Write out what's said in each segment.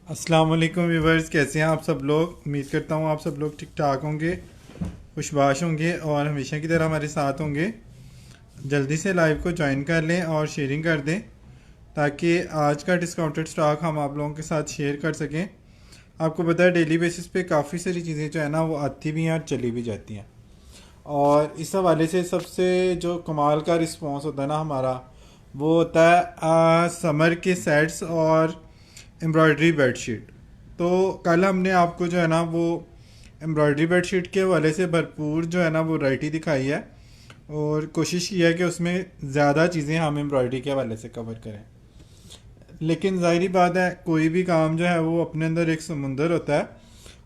अस्सलाम वालेकुम व्यूवर्स, कैसे हैं आप सब लोग। उम्मीद करता हूँ आप सब लोग ठीक ठाक होंगे, खुशबाश होंगे और हमेशा की तरह हमारे साथ होंगे। जल्दी से लाइव को ज्वाइन कर लें और शेयरिंग कर दें ताकि आज का डिस्काउंटेड स्टॉक हम आप लोगों के साथ शेयर कर सकें। आपको पता है डेली बेसिस पे काफ़ी सारी चीज़ें जो है ना वो आती भी हैं और चली भी जाती हैं। और इस हवाले से सबसे जो कमाल का रिस्पॉन्स होता है ना हमारा, वो होता है समर के सेट्स और एम्ब्रॉयडरी बेडशीट। तो कल हमने आपको जो है ना वो एम्ब्रॉयडरी बेडशीट के हवाले से भरपूर जो है ना वो वैरायटी दिखाई है और कोशिश की है कि उसमें ज़्यादा चीज़ें हम एम्ब्रॉयडरी के हवाले से कवर करें। लेकिन ज़ाहिरी बात है, कोई भी काम जो है वो अपने अंदर एक समुंदर होता है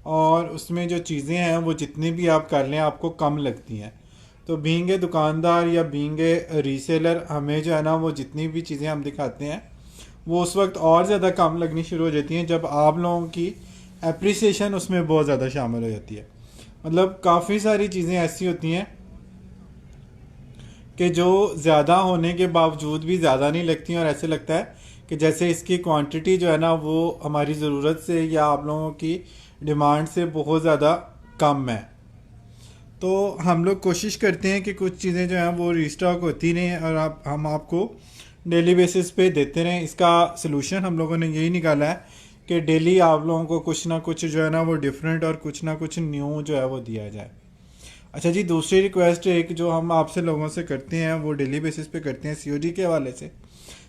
और उसमें जो चीज़ें हैं वो जितनी भी आप कर लें आपको कम लगती हैं। तो बीइंग ए दुकानदार या बीइंग ए रीसेलर, हमें जो है ना वो जितनी भी चीज़ें हम दिखाते हैं वो उस वक्त और ज़्यादा कम लगनी शुरू हो जाती हैं जब आप लोगों की एप्रिसिएशन उसमें बहुत ज़्यादा शामिल हो जाती है। मतलब काफ़ी सारी चीज़ें ऐसी होती हैं कि जो ज़्यादा होने के बावजूद भी ज़्यादा नहीं लगती और ऐसे लगता है कि जैसे इसकी क्वांटिटी जो है ना वो हमारी ज़रूरत से या आप लोगों की डिमांड से बहुत ज़्यादा कम है। तो हम लोग कोशिश करते हैं कि कुछ चीज़ें जो हैं वो रीस्टॉक होती रहें और हम आपको डेली बेसिस पे देते रहें। इसका सलूशन हम लोगों ने यही निकाला है कि डेली आप लोगों को कुछ ना कुछ जो है ना वो डिफरेंट और कुछ ना कुछ न्यू जो है वो दिया जाए। अच्छा जी, दूसरी रिक्वेस्ट एक जो हम आपसे लोगों से करते हैं वो डेली बेसिस पे करते हैं सीओडी के हवाले से।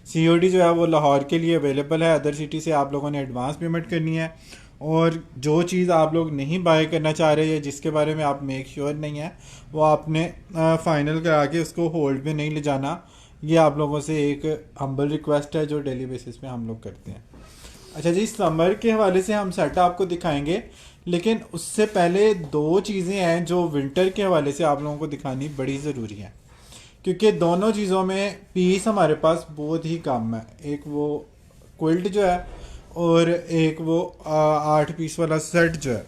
सीओडी जो है वो लाहौर के लिए अवेलेबल है, अदर सिटी से आप लोगों ने एडवांस पेमेंट करनी है। और जो चीज़ आप लोग नहीं बाय करना चाह रहे या जिसके बारे में आप मेक श्योर नहीं है वो आपने फाइनल करा के उसको होल्ड पे नहीं ले जाना। ये आप लोगों से एक हम्बल रिक्वेस्ट है जो डेली बेसिस पे हम लोग करते हैं। अच्छा जी, समर के हवाले से हम सेट आपको दिखाएंगे, लेकिन उससे पहले दो चीज़ें हैं जो विंटर के हवाले से आप लोगों को दिखानी बड़ी ज़रूरी है, क्योंकि दोनों चीज़ों में पीस हमारे पास बहुत ही कम है। एक वो क्विल्ट जो है और एक वो 8 पीस वाला सेट जो है,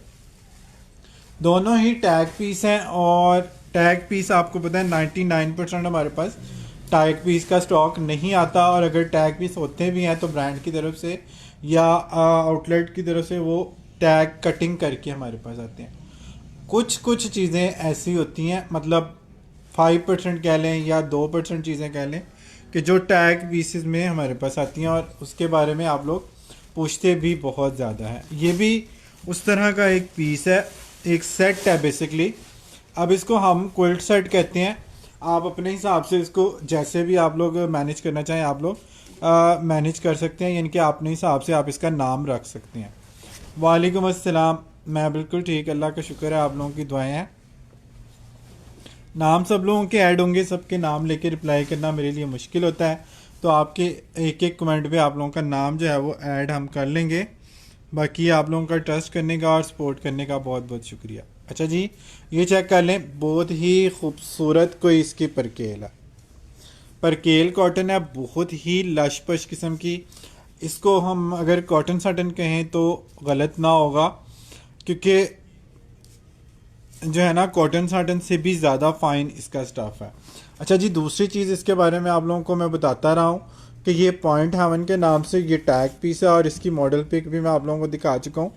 दोनों ही टैग पीस हैं। और टैग पीस आपको पता है 99% हमारे पास टैग पीस का स्टॉक नहीं आता, और अगर टैग पीस होते भी हैं तो ब्रांड की तरफ से या आउटलेट की तरफ से वो टैग कटिंग करके हमारे पास आते हैं। कुछ कुछ चीज़ें ऐसी होती हैं, मतलब 5% कह लें या 2% चीज़ें कह लें कि जो टैग पीसेस में हमारे पास आती हैं और उसके बारे में आप लोग पूछते भी बहुत ज़्यादा है। ये भी उस तरह का एक पीस है, एक सेट है बेसिकली। अब इसको हम क्विल्ट सेट कहते हैं। आप अपने हिसाब से इसको जैसे भी आप लोग मैनेज करना चाहें आप लोग मैनेज कर सकते हैं, यानी कि अपने हिसाब से आप इसका नाम रख सकते हैं। वालेकुम अस्सलाम, मैं बिल्कुल ठीक, अल्लाह का शुक्र है, आप लोगों की दुआएं हैं। नाम सब लोगों के ऐड होंगे, सबके नाम लेके रिप्लाई करना मेरे लिए मुश्किल होता है, तो आपके एक एक कमेंट पे आप लोगों का नाम जो है वो ऐड हम कर लेंगे। बाकी आप लोगों का ट्रस्ट करने का और सपोर्ट करने का बहुत बहुत शुक्रिया। अच्छा जी, ये चेक कर लें, बहुत ही खूबसूरत कोई इसकी परकेल है। परकेल कॉटन है, बहुत ही लशपश किस्म की। इसको हम अगर कॉटन साटन कहें तो गलत ना होगा, क्योंकि जो है ना कॉटन साटन से भी ज़्यादा फाइन इसका स्टफ़ है। अच्छा जी, दूसरी चीज़ इसके बारे में आप लोगों को मैं बताता रहा हूँ कि ये पॉइंट हेवन के नाम से ये टैग पीस है और इसकी मॉडल पिक भी मैं आप लोगों को दिखा चुका हूँ।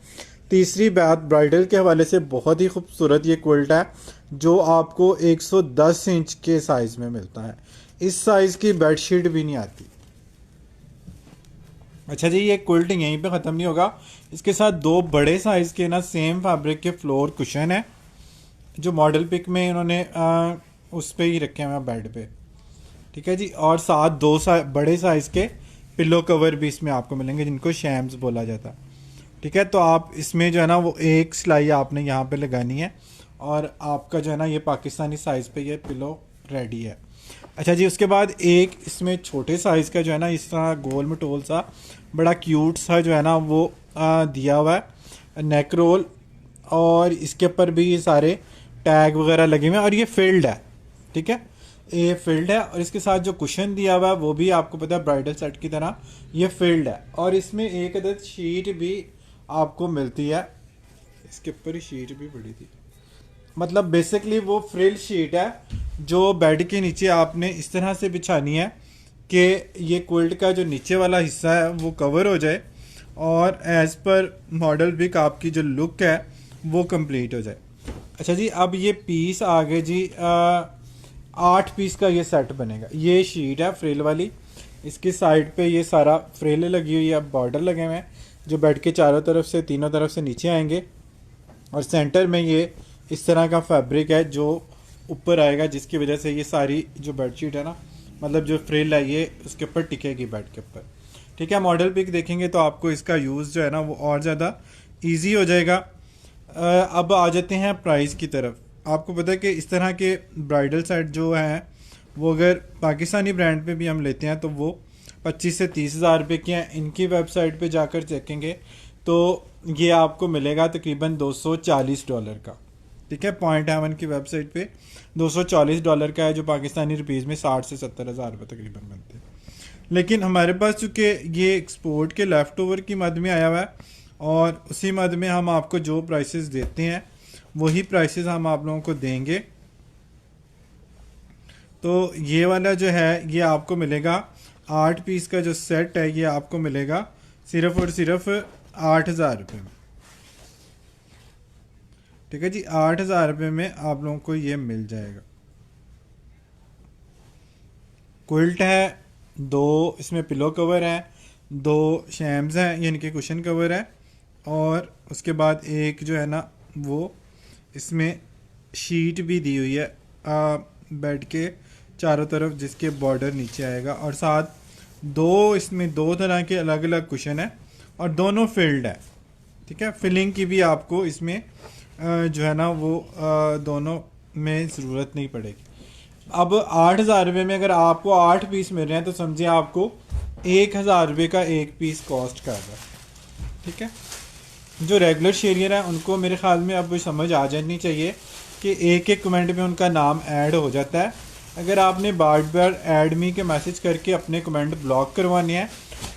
तीसरी बात, ब्राइडल के हवाले से बहुत ही खूबसूरत ये क्विल्ट है जो आपको 110 इंच के साइज़ में मिलता है। इस साइज़ की बेडशीट भी नहीं आती। अच्छा जी, ये क्विल्ट यहीं पे ख़त्म नहीं होगा, इसके साथ दो बड़े साइज़ के ना सेम फैब्रिक के फ्लोर कुशन है जो मॉडल पिक में इन्होंने उस पे ही रखे हुए हैं बेड पे। ठीक है जी, और साथ दो बड़े साइज़ के पिलो कवर भी इसमें आपको मिलेंगे जिनको शैम्स बोला जाता है। ठीक है, तो आप इसमें जो है ना वो एक सिलाई आपने यहाँ पे लगानी है और आपका जो है ना ये पाकिस्तानी साइज़ पे ये पिलो रेडी है। अच्छा जी, उसके बाद एक इसमें छोटे साइज़ का जो है ना इस तरह गोल मटोल सा बड़ा क्यूट सा जो है ना वो दिया हुआ है नेक रोल, और इसके ऊपर भी ये सारे टैग वगैरह लगे हुए हैं और ये फिल्ड है। ठीक है, ये फिल्ड है और इसके साथ जो कुशन दिया हुआ है वो भी आपको पता है ब्राइडल सेट की तरह ये फिल्ड है, और इसमें एक अदद शीट भी आपको मिलती है। इसके ऊपर ही शीट भी पड़ी थी, मतलब बेसिकली वो फ्रिल शीट है जो बेड के नीचे आपने इस तरह से बिछानी है कि ये क्विल्ट का जो नीचे वाला हिस्सा है वो कवर हो जाए और एज़ पर मॉडल पिक आपकी जो लुक है वो कंप्लीट हो जाए। अच्छा जी, अब ये पीस आ गए जी 8 पीस का ये सेट बनेगा। ये शीट है फ्रिल वाली, इसकी साइड पे ये सारा फ्रिल लगी हुई है, बॉर्डर लगे हुए हैं जो बेड के चारों तरफ से तीनों तरफ से नीचे आएंगे, और सेंटर में ये इस तरह का फैब्रिक है जो ऊपर आएगा, जिसकी वजह से ये सारी जो बेडशीट है ना, मतलब जो फ्रिल है ये उसके ऊपर टिकेगी बेड के ऊपर। ठीक है, मॉडल पिक देखेंगे तो आपको इसका यूज़ जो है ना वो और ज़्यादा ईजी हो जाएगा। अब आ जाते हैं प्राइस की तरफ। आपको पता है कि इस तरह के ब्राइडल सेट जो हैं वो अगर पाकिस्तानी ब्रांड पे भी हम लेते हैं तो वो 25 से 30 हज़ार रुपये के हैं। इनकी वेबसाइट पे जाकर चेकेंगे तो ये आपको मिलेगा तकरीबन $240 का। ठीक है, पॉइंट हेवन की वेबसाइट पे $240 का है, जो पाकिस्तानी रुपीज़ में 60 से 70 हज़ार रुपये तकरीबन बनते हैं। लेकिन हमारे पास चूँकि ये एक्सपोर्ट के लेफ़्ट ओवर की मद में आया हुआ है, और उसी मद में हम आपको जो प्राइसेस देते हैं वही प्राइसेस हम आप लोगों को देंगे। तो ये वाला जो है ये आपको मिलेगा 8 पीस का जो सेट है, ये आपको मिलेगा सिर्फ और सिर्फ 8 हज़ार रुपये में। ठीक है जी, 8 हज़ार रुपये में आप लोगों को ये मिल जाएगा। क्विल्ट है, 2 इसमें पिलो कवर है, 2 शैम्स हैं यानी कि कुशन कवर है, और उसके बाद एक जो है ना वो इसमें शीट भी दी हुई है बेड के चारों तरफ, जिसके बॉर्डर नीचे आएगा, और साथ इसमें 2 तरह के अलग अलग कुशन है और दोनों फिल्ड है। ठीक है, फिलिंग की भी आपको इसमें जो है ना वो दोनों में ज़रूरत नहीं पड़ेगी। अब 8 हज़ार रुपये में अगर आपको 8 पीस मिल रहे हैं तो समझिए आपको 1 हज़ार रुपये का एक पीस कॉस्ट कर रहा है। ठीक है, जो रेगुलर शेरियर है उनको मेरे ख्याल में अब समझ आ जानी चाहिए कि एक एक कमेंट में उनका नाम ऐड हो जाता है। अगर आपने बार बार ऐड मी के मैसेज करके अपने कमेंट ब्लॉक करवाने हैं,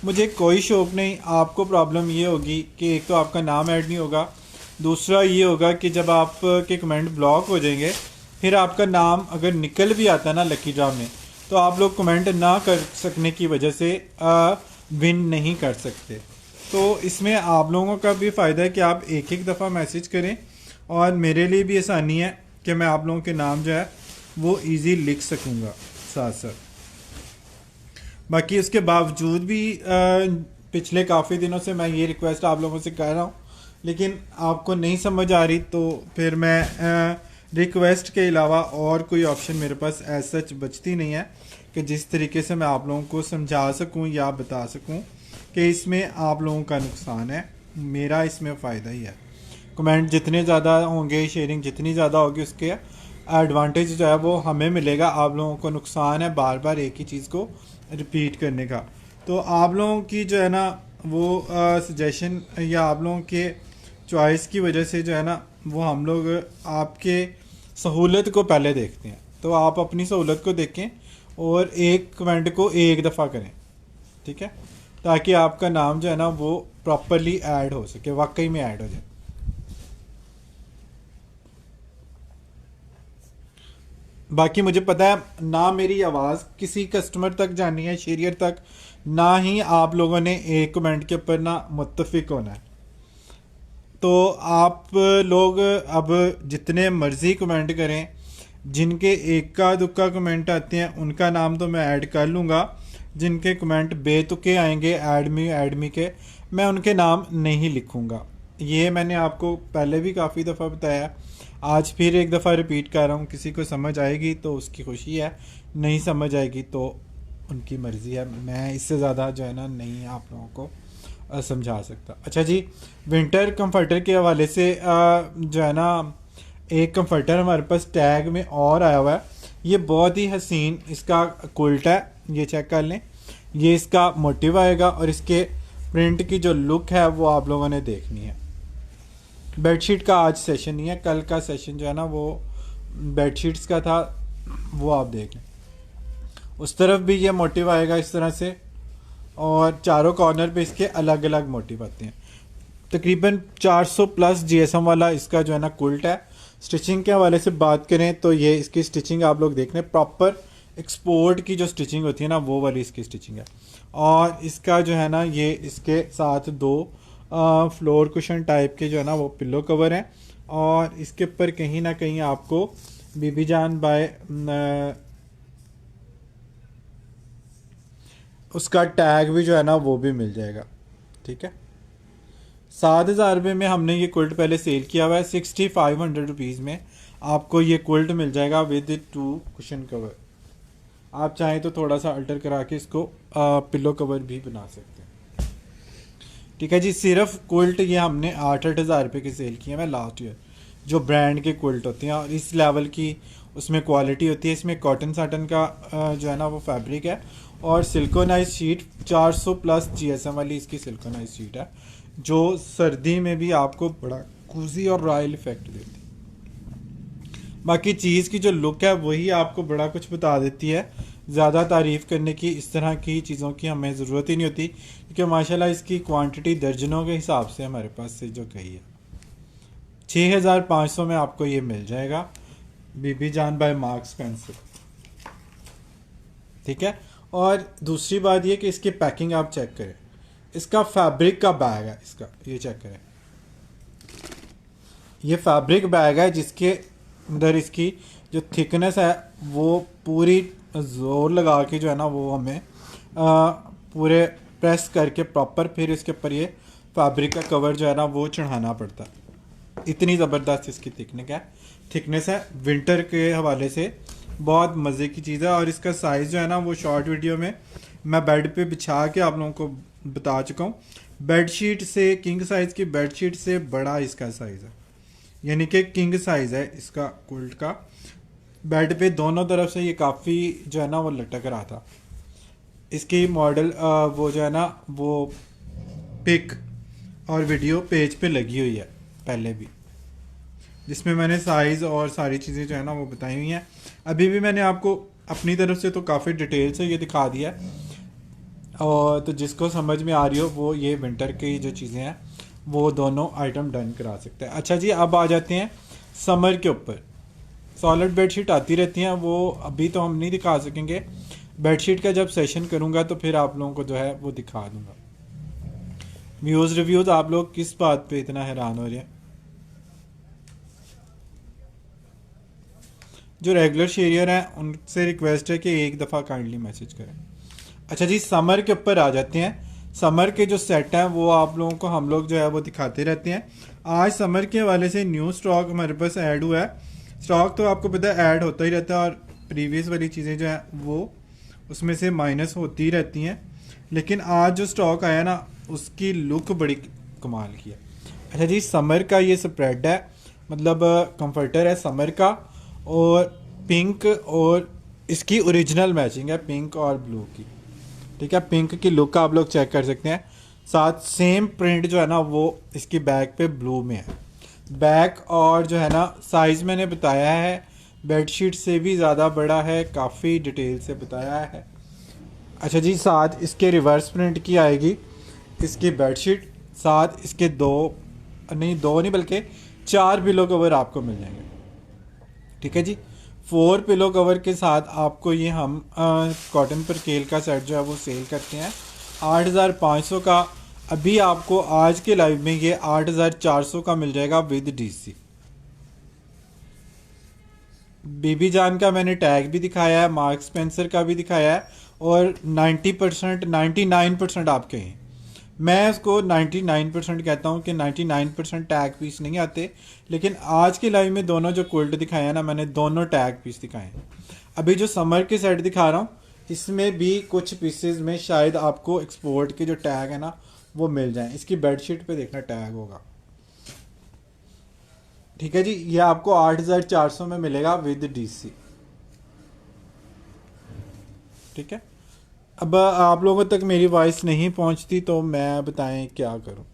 मुझे कोई शौक नहीं। आपको प्रॉब्लम ये होगी कि एक तो आपका नाम ऐड नहीं होगा, दूसरा ये होगा कि जब आपके कमेंट ब्लॉक हो जाएंगे फिर आपका नाम अगर निकल भी आता है ना लकी ड्रा में, तो आप लोग कमेंट ना कर सकने की वजह से विन नहीं कर सकते। तो इसमें आप लोगों का भी फ़ायदा है कि आप एक एक दफ़ा मैसेज करें, और मेरे लिए भी आसानी है कि मैं आप लोगों के नाम जो है वो इजी लिख सकूँगा साथ साथ। बाकी उसके बावजूद भी पिछले काफ़ी दिनों से मैं ये रिक्वेस्ट आप लोगों से कर रहा हूँ, लेकिन आपको नहीं समझ आ रही, तो फिर मैं रिक्वेस्ट के अलावा और कोई ऑप्शन मेरे पास एज सच बचती नहीं है कि जिस तरीके से मैं आप लोगों को समझा सकूं या बता सकूं कि इसमें आप लोगों का नुकसान है, मेरा इसमें फ़ायदा ही है। कमेंट जितने ज़्यादा होंगे, शेयरिंग जितनी ज़्यादा होगी, उसके एडवांटेज जो है वो हमें मिलेगा। आप लोगों को नुकसान है बार बार एक ही चीज़ को रिपीट करने का। तो आप लोगों की जो है ना वो सजेशन या आप लोगों के चॉइस की वजह से जो है ना वो हम लोग आपके सहूलत को पहले देखते हैं। तो आप अपनी सहूलत को देखें और एक कमेंट को एक दफ़ा करें। ठीक है, ताकि आपका नाम जो है ना वो प्रॉपरली ऐड हो सके, वाकई में ऐड हो जाए। बाकी मुझे पता है ना मेरी आवाज़ किसी कस्टमर तक जानी है, शेरियर तक, ना ही आप लोगों ने एक कमेंट के ऊपर ना मुत्तफिक होना है। तो आप लोग अब जितने मर्ज़ी कमेंट करें, जिनके इक्का दुक्का कमेंट आते हैं उनका नाम तो मैं ऐड कर लूँगा, जिनके कमेंट बेतुके आएंगे ऐड मी के, मैं उनके नाम नहीं लिखूँगा। ये मैंने आपको पहले भी काफ़ी दफ़ा बताया, आज फिर एक दफ़ा रिपीट कर रहा हूँ। किसी को समझ आएगी तो उसकी खुशी है, नहीं समझ आएगी तो उनकी मर्ज़ी है। मैं इससे ज़्यादा जो है ना नहीं आप लोगों को समझा सकता। अच्छा जी, विंटर कंफर्टर के हवाले से जो है ना एक कंफर्टर हमारे पास टैग में और आया हुआ है। ये बहुत ही हसीन इसका क्विल्ट है, ये चेक कर लें। ये इसका मोटिव आएगा और इसके प्रिंट की जो लुक है वो आप लोगों ने देखनी है। बेडशीट का आज सेशन नहीं है, कल का सेशन जो है ना वो बेडशीट्स का था, वो आप देख लें। उस तरफ भी ये मोटिव आएगा इस तरह से, और चारों कॉर्नर पे इसके अलग अलग मोटिव आते हैं। तकरीबन 400 प्लस जीएसएम वाला इसका जो है ना क्विल्ट है। स्टिचिंग के हवाले से बात करें तो ये इसकी स्टिचिंग आप लोग देख रहे हैं, प्रॉपर एक्सपोर्ट की जो स्टिचिंग होती है ना वो वाली इसकी स्टिचिंग है। और इसका जो है ना ये इसके साथ दो फ्लोर कुशन टाइप के जो है ना वो पिलो कवर हैं, और इसके ऊपर कहीं ना कहीं आपको बीबी जान बाय उसका टैग भी जो है ना वो भी मिल जाएगा। ठीक है, 7,000 रुपये में हमने ये कुल्ट पहले सेल किया हुआ है। 6,500 रुपीज़ में आपको ये कुल्ट मिल जाएगा विद 2 कुशन कवर। आप चाहें तो थोड़ा सा अल्टर करा के इसको पिलो कवर भी बना सकते हैं। ठीक है जी, सिर्फ कुल्ट ये हमने 8,000 रुपये के सेल किए हैं लास्ट ईयर, जो ब्रांड के कुल्ट होते हैं और इस लेवल की उसमें क्वालिटी होती है। इसमें कॉटन साटन का जो है ना वो फैब्रिक है, और सिल्कोनाइज शीट 400 प्लस जीएसएम वाली इसकी सिल्कोनाइज शीट है, जो सर्दी में भी आपको बड़ा कूजी और रॉयल इफेक्ट देती है। बाकी चीज़ की जो लुक है वही आपको बड़ा कुछ बता देती है। ज़्यादा तारीफ़ करने की इस तरह की चीज़ों की हमें ज़रूरत ही नहीं होती, क्योंकि माशाल्लाह इसकी क्वांटिटी दर्जनों के हिसाब से हमारे पास से जो कही है। 6,500 में आपको ये मिल जाएगा, बीबी जान बाय मार्क्स स्पेंसर। ठीक है, और दूसरी बात ये कि इसकी पैकिंग आप चेक करें, इसका फैब्रिक का बैग है, इसका ये चेक करें, ये फैब्रिक बैग है जिसके अंदर इसकी जो थिकनेस है वो पूरी जोर लगा के जो है ना वो हमें पूरे प्रेस करके प्रॉपर फिर इसके ऊपर ये फैब्रिक का कवर जो है ना वो चढ़ाना पड़ता है। इतनी ज़बरदस्त इसकी थिकनेस है। विंटर के हवाले से बहुत मज़े की चीज़ है। और इसका साइज़ जो है ना वो शॉर्ट वीडियो में मैं बेड पे बिछा के आप लोगों को बता चुका हूँ। बेडशीट से, किंग साइज़ की बेडशीट से बड़ा इसका साइज़ है, यानी कि किंग साइज़ है इसका कुल्ट का। बेड पे दोनों तरफ से ये काफ़ी जो है ना वो लटक रहा था। इसकी मॉडल वो जो है ना वो पिक और वीडियो पेज पे लगी हुई है पहले भी, जिसमें मैंने साइज़ और सारी चीज़ें जो है ना वो बताई हुई हैं। अभी भी मैंने आपको अपनी तरफ से तो काफ़ी डिटेल से ये दिखा दिया है, और तो जिसको समझ में आ रही हो वो ये विंटर की जो चीज़ें हैं वो दोनों आइटम डन करा सकते हैं। अच्छा जी, अब आ जाते हैं समर के ऊपर। सॉलिड बेडशीट आती रहती हैं, वो अभी तो हम नहीं दिखा सकेंगे। बेडशीट का जब सेशन करूँगा तो फिर आप लोगों को जो है वो दिखा दूँगा। व्यूज़ रिव्यूज़ आप लोग किस बात पे इतना हैरान हो रहे हैं? जो रेगुलर शेयर हैं उनसे रिक्वेस्ट है कि एक दफ़ा काइंडली मैसेज करें। अच्छा जी, समर के ऊपर आ जाते हैं। समर के जो सेट हैं वो आप लोगों को हम लोग जो है वो दिखाते रहते हैं। आज समर के हवाले से न्यू स्टॉक हमारे पास ऐड हुआ है। स्टॉक तो आपको पता है ऐड होता ही रहता है, और प्रीवियस वाली चीज़ें जो हैं वो उसमें से माइनस होती ही रहती हैं, लेकिन आज जो स्टॉक आया ना उसकी लुक बड़ी कमाल की है। अच्छा जी, समर का ये स्प्रेड है, मतलब कंफर्टर है समर का, और पिंक, और इसकी ओरिजिनल मैचिंग है पिंक और ब्लू की। ठीक है, पिंक की लुक आप लोग चेक कर सकते हैं। साथ सेम प्रिंट जो है ना वो इसकी बैक पे ब्लू में है। बैक और जो है ना साइज़ मैंने बताया है, बेडशीट से भी ज़्यादा बड़ा है, काफ़ी डिटेल से बताया है। अच्छा जी, साथ इसके रिवर्स प्रिंट की आएगी इसकी बेडशीट, साथ इसके दो नहीं बल्कि 4 पिलो कवर आपको मिल जाएंगे। ठीक है जी, 4 पिलो कवर के साथ आपको ये हम कॉटन पर केल का सेट जो है वो सेल करते हैं 8,500 का। अभी आपको आज के लाइव में ये 8,400 का मिल जाएगा विद डीसी। बीबी जान का मैंने टैग भी दिखाया है, मार्क स्पेंसर का भी दिखाया है, और 90% 99% आप कहें, मैं उसको 99% कहता हूँ कि 99% टैग पीस नहीं आते, लेकिन आज के लाइव में दोनों जो कुल्ट दिखाए हैं ना मैंने, दोनों टैग पीस दिखाए हैं। अभी जो समर के सेट दिखा रहा हूँ इसमें भी कुछ पीसेस में शायद आपको एक्सपोर्ट के जो टैग है ना वो मिल जाएं। इसकी बेडशीट पे देखना टैग होगा। ठीक है जी, ये आपको 8,400 में मिलेगा विद डीसी। ठीक है, अब आप लोगों तक मेरी वॉइस नहीं पहुंचती तो मैं बताएं क्या करूं।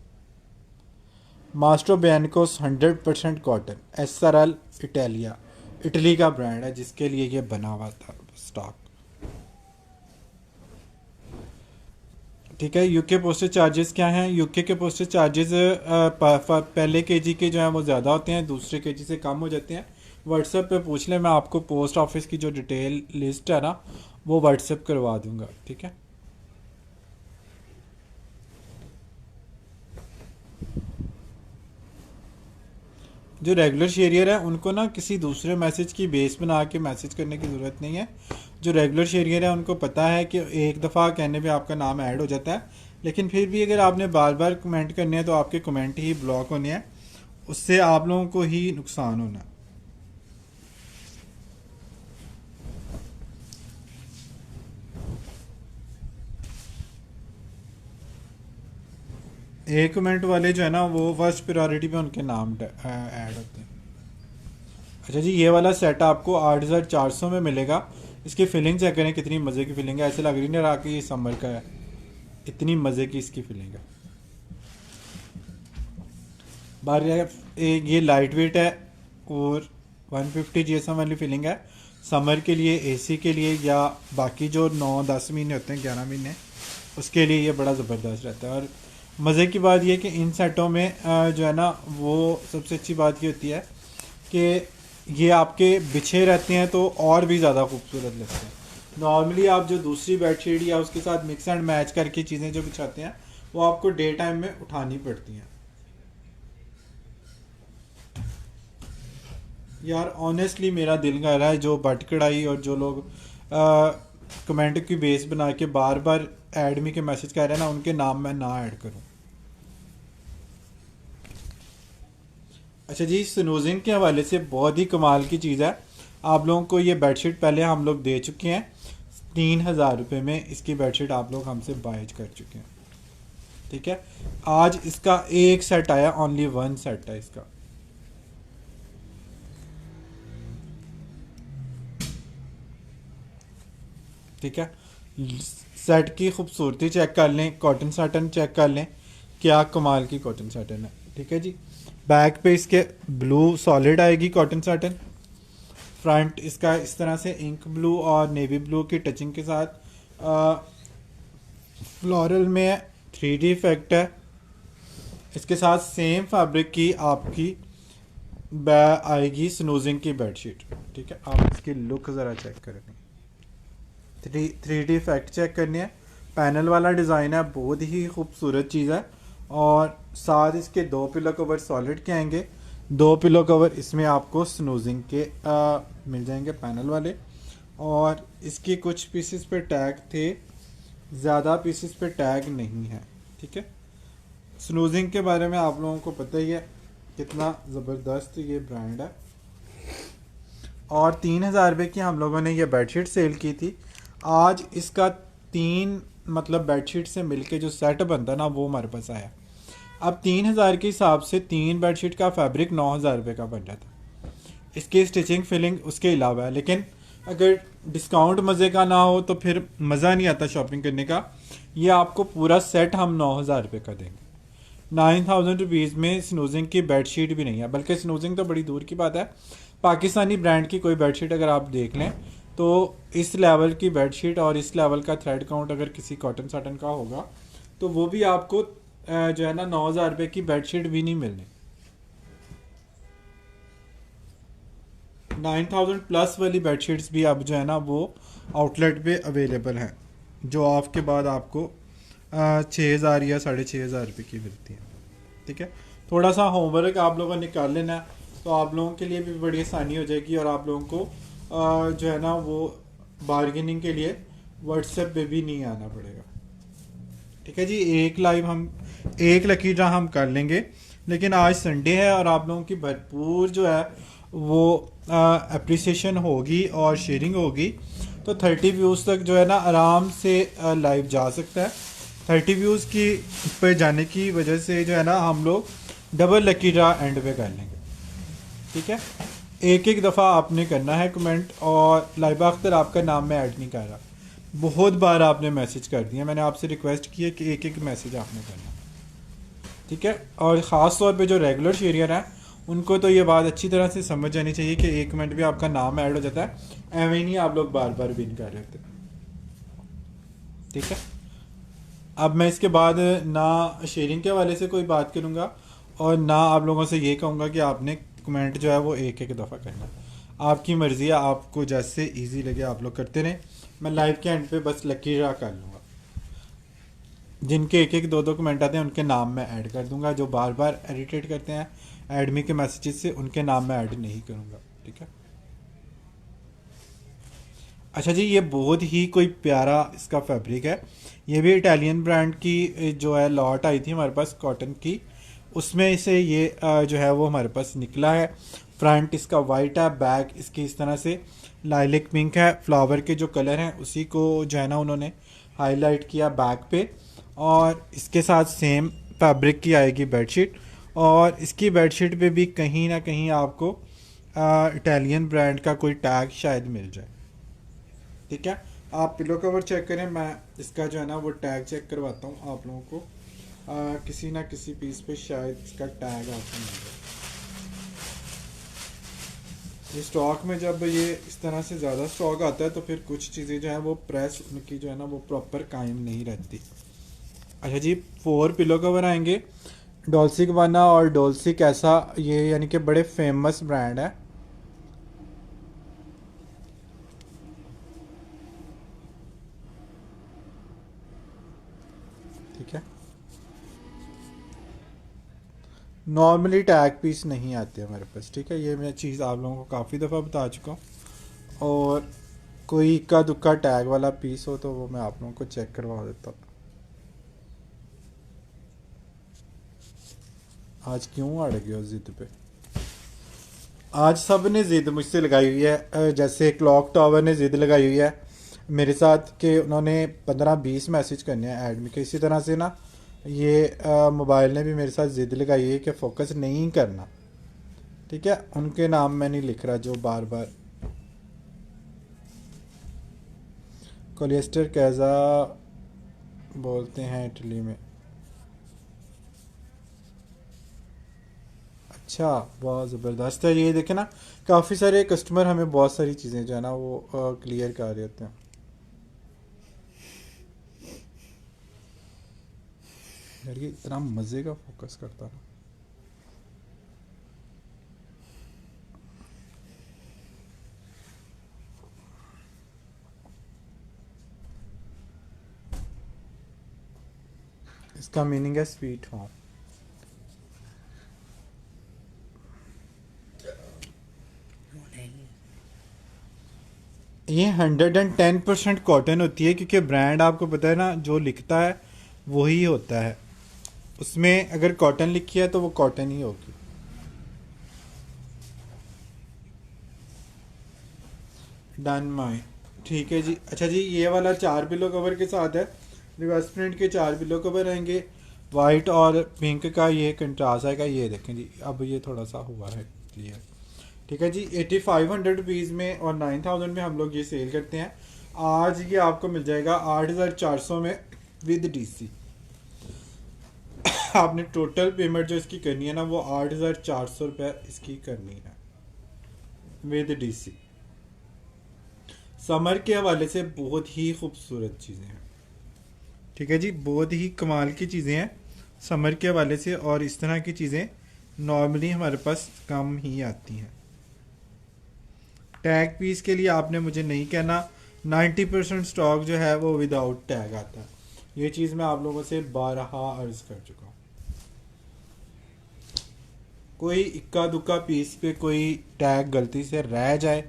मास्ट्रो बियानिकोस 100% कॉटन, SRL इटालिया, इटली का ब्रांड है जिसके लिए ये बना हुआ था स्टॉक। ठीक है, यूके पोस्टेज चार्जेस क्या हैं? यूके के पोस्टेज चार्जेस पहले केजी के जो हैं वो ज़्यादा होते हैं, दूसरे केजी से कम हो जाते हैं। व्हाट्सएप पे पूछ लें, मैं आपको पोस्ट ऑफिस की जो डिटेल लिस्ट है ना वो व्हाट्सएप करवा दूंगा। ठीक है, जो रेगुलर शेरियर है उनको ना किसी दूसरे मैसेज की बेस बना के मैसेज करने की ज़रूरत नहीं है। जो रेगुलर शेरियर है उनको पता है कि एक दफ़ा कहने पे आपका नाम ऐड हो जाता है, लेकिन फिर भी अगर आपने बार बार कमेंट करने हैं तो आपके कमेंट ही ब्लॉक होने हैं, उससे आप लोगों को ही नुकसान होना है। एक कमेंट वाले जो है ना वो फर्स्ट प्रायोरिटी पे उनके नाम ऐड होते हैं। अच्छा जी, ये वाला सेट आपको 8,400 में मिलेगा। इसकी फीलिंग चेक करें कितनी मज़े की फीलिंग है, ऐसे लग रही नहीं रहा कि ये समर का है, इतनी मज़े की इसकी फीलिंग है। बार ये लाइट वेट है और 150 जीएसएम वाली फीलिंग है। समर के लिए, एसी के लिए या बाकी जो 9-10 महीने होते हैं, 11 महीने, उसके लिए ये बड़ा ज़बरदस्त रहता है। और मज़े की बात ये कि इन सेटों में जो है ना वो सबसे अच्छी बात ये होती है कि ये आपके बिछे रहते हैं तो और भी ज़्यादा खूबसूरत लगते हैं। नॉर्मली आप जो दूसरी बेडशीट या उसके साथ मिक्स एंड मैच करके चीज़ें जो बिछाते हैं वो आपको डे टाइम में उठानी पड़ती हैं। यार ऑनेस्टली मेरा दिल कर रहा है जो बट कढ़ाई और जो लोग कमेंट की बेस बना के बार बार ऐड मी के मैसेज कर रहे हैं ना, उनके नाम मैं ना ऐड करूं। अच्छा जी, स्नूजिंग के हवाले से बहुत ही कमाल की चीज़ है। आप लोगों को ये बेडशीट पहले हम लोग दे चुके हैं 3,000 रुपये में। इसकी बेडशीट आप लोग हमसे बाय कर चुके हैं, ठीक है। आज इसका एक सेट आया, ओनली 1 सेट है इसका। ठीक है, सेट की खूबसूरती चेक कर लें, कॉटन साटन चेक कर लें, क्या कमाल की कॉटन साटन है। ठीक है जी, बैक पे इसके ब्लू सॉलिड आएगी कॉटन साटन। फ्रंट इसका इस तरह से इंक ब्लू और नेवी ब्लू की टचिंग के साथ फ्लोरल में 3D इफेक्ट है। इसके साथ सेम फैब्रिक की आपकी आएगी स्नूजिंग की बेडशीट। ठीक है, आप इसकी लुक ज़रा चेक करें। 3D इफेक्ट चेक करनी है। पैनल वाला डिज़ाइन है, बहुत ही खूबसूरत चीज़ है। और साथ इसके 2 पिलो कवर सॉलिड के आएंगे, 2 पिलो कवर इसमें आपको स्नूजिंग के मिल जाएंगे पैनल वाले। और इसकी कुछ पीसेस पे टैग थे, ज़्यादा पीसेस पे टैग नहीं है। ठीक है, स्नूजिंग के बारे में आप लोगों को पता ही है कितना ज़बरदस्त ये ब्रांड है। और 3,000 रुपये की हम लोगों ने ये बेडशीट सेल की थी। आज इसका 3 मतलब बेडशीट से मिलके जो सेट बनता है ना वो हमारे पास आया। अब 3,000 के हिसाब से 3 बेडशीट का फैब्रिक 9,000 रुपये का बन जाता। इसकी स्टिचिंग फिलिंग उसके अलावा है, लेकिन अगर डिस्काउंट मज़े का ना हो तो फिर मज़ा नहीं आता शॉपिंग करने का। ये आपको पूरा सेट हम 9,000 रुपये का देंगे। 9,000 रुपीज़ में स्नूजिंग की बेडशीट भी नहीं है, बल्कि स्नूजिंग तो बड़ी दूर की बात है। पाकिस्तानी ब्रांड की कोई बेडशीट अगर आप देख लें तो इस लेवल की बेडशीट और इस लेवल का थ्रेड काउंट अगर किसी कॉटन साटन का होगा तो वो भी आपको जो है ना 9,000 रुपये की बेडशीट भी नहीं मिलनी। 9,000 प्लस वाली बेडशीट्स भी अब जो है ना वो आउटलेट पे अवेलेबल हैं, जो ऑफ के बाद आपको 6,000 या 6,500 रुपये की मिलती है। ठीक है, थोड़ा सा होमवर्क आप लोगों ने कर लेना है तो आप लोगों के लिए भी बड़ी आसानी हो जाएगी। और आप लोगों को जो है ना वो बार्गेनिंग के लिए व्हाट्सएप पे भी नहीं आना पड़ेगा। ठीक है जी, एक लकी ड्रा हम कर लेंगे, लेकिन आज संडे है और आप लोगों की भरपूर जो है वो अप्रिसिएशन होगी और शेयरिंग होगी। तो 30 व्यूज़ तक जो है ना आराम से लाइव जा सकता है। 30 व्यूज़ की पे जाने की वजह से जो है ना हम लोग डबल लकी ड्रा एंड पे कर लेंगे। ठीक है, एक दफ़ा आपने करना है कमेंट। और लाइबा अख्तर आपका नाम मैं ऐड नहीं कर रहा, बहुत बार आपने मैसेज कर दिया, मैंने आपसे रिक्वेस्ट की है कि एक मैसेज आपने करना। ठीक है, और ख़ास तौर पे जो रेगुलर शेरियर हैं उनको तो ये बात अच्छी तरह से समझ जानी चाहिए कि एक मिनट भी आपका नाम ऐड हो जाता है, एवं ही नहीं आप लोग बार बार विन कर रहे होते। ठीक है, अब मैं इसके बाद ना शेयरिंग के हवाले से कोई बात करूँगा और ना आप लोगों से ये कहूँगा कि आपने कमेंट जो है वो एक दफ़ा करना। आपकी मर्ज़ी है, आपको जैसे इजी लगे आप लोग करते रहें। मैं लाइव के एंड पे बस लकी ड्रा कर लूँगा। जिनके एक एक दो दो कमेंट आते हैं उनके नाम मैं ऐड कर दूंगा, जो बार बार इरिटेट करते हैं एडमी के मैसेजेस से उनके नाम मैं ऐड नहीं करूंगा, ठीक है। अच्छा जी, ये बहुत ही कोई प्यारा इसका फैब्रिक है। ये भी इटालियन ब्रांड की जो है लॉट आई थी हमारे पास कॉटन की, उसमें से ये जो है वो हमारे पास निकला है। फ्रंट इसका वाइट है, बैक इसकी इस तरह से लाइलिक पिंक है, फ्लावर के जो कलर हैं उसी को जो है ना उन्होंने हाईलाइट किया बैक पे। और इसके साथ सेम फैब्रिक की आएगी बेडशीट, और इसकी बेडशीट पे भी कहीं ना कहीं आपको इटालियन ब्रांड का कोई टैग शायद मिल जाए, ठीक है। आप पिलो कवर चेक करें, मैं इसका जो है ना वो टैग चेक करवाता हूँ आप लोगों को। किसी ना किसी पीस पे शायद इसका टैग आपको मिल जाए। ये स्टॉक में जब ये इस तरह से ज़्यादा स्टॉक आता है तो फिर कुछ चीज़ें जो है वो प्रेस उनकी जो है ना वो प्रॉपर कायम नहीं रहती। अच्छा जी, 4 पिलो कवर आएंगे। डोल्सी गबाना और डोल्सी कैसा, ये यानी कि बड़े फेमस ब्रांड है। ठीक है, नॉर्मली टैग पीस नहीं आते हमारे पास, ठीक है। ये मैं चीज़ आप लोगों को काफ़ी दफ़ा बता चुका हूँ। और कोई इक्का दुक्का टैग वाला पीस हो तो वो मैं आप लोगों को चेक करवा देता हूँ। आज क्यों अड़ गए हो जिद पे? आज सब ने ज़िद मुझसे लगाई हुई है। जैसे क्लॉक टावर ने ज़िद लगाई हुई है मेरे साथ कि उन्होंने 15-20 मैसेज करने हैं एडमी के। इसी तरह से ना ये मोबाइल ने भी मेरे साथ ज़िद लगाई हुई है कि फोकस नहीं करना, ठीक है। उनके नाम मैं नहीं लिख रहा जो बार बार। कोलिएस्टर कैसा बोलते हैं इटली में? अच्छा, बहुत ज़बरदस्त है। ये देखे ना, काफ़ी सारे कस्टमर हमें बहुत सारी चीज़ें जो है ना वो क्लियर कर रहे होते हैं। यार ये इतना मज़े का फोकस करता है। इसका मीनिंग है स्वीट होम। ये 110% कॉटन होती है, क्योंकि ब्रांड आपको पता है ना जो लिखता है वही होता है। उसमें अगर कॉटन लिखी है तो वो कॉटन ही होगी। डन माई, ठीक है जी। अच्छा जी, ये वाला 4 पिलो कवर के साथ है। रिवर्स प्रिंट के 4 पिलो कवर आएंगे। वाइट और पिंक का ये कंट्रास्ट आएगा। ये देखें जी, अब ये थोड़ा सा हुआ है क्लियर, ठीक है जी। 8500 रुपीज़ में और 9000 में हम लोग ये सेल करते हैं। आज ये आपको मिल जाएगा 8400 में विद डीसी। आपने टोटल पेमेंट जो इसकी करनी है ना वो 8400 रुपये इसकी करनी है विद डीसी। समर के हवाले से बहुत ही खूबसूरत चीज़ें हैं, ठीक है जी। बहुत ही कमाल की चीज़ें हैं समर के हवाले से, और इस तरह की चीज़ें नॉर्मली हमारे पास कम ही आती हैं। टैग पीस के लिए आपने मुझे नहीं कहना, 90% स्टॉक जो है वो विदाउट टैग आता है। ये चीज़ मैं आप लोगों से 12 अर्ज कर चुका हूँ। कोई इक्का दुक्का पीस पे कोई टैग गलती से रह जाए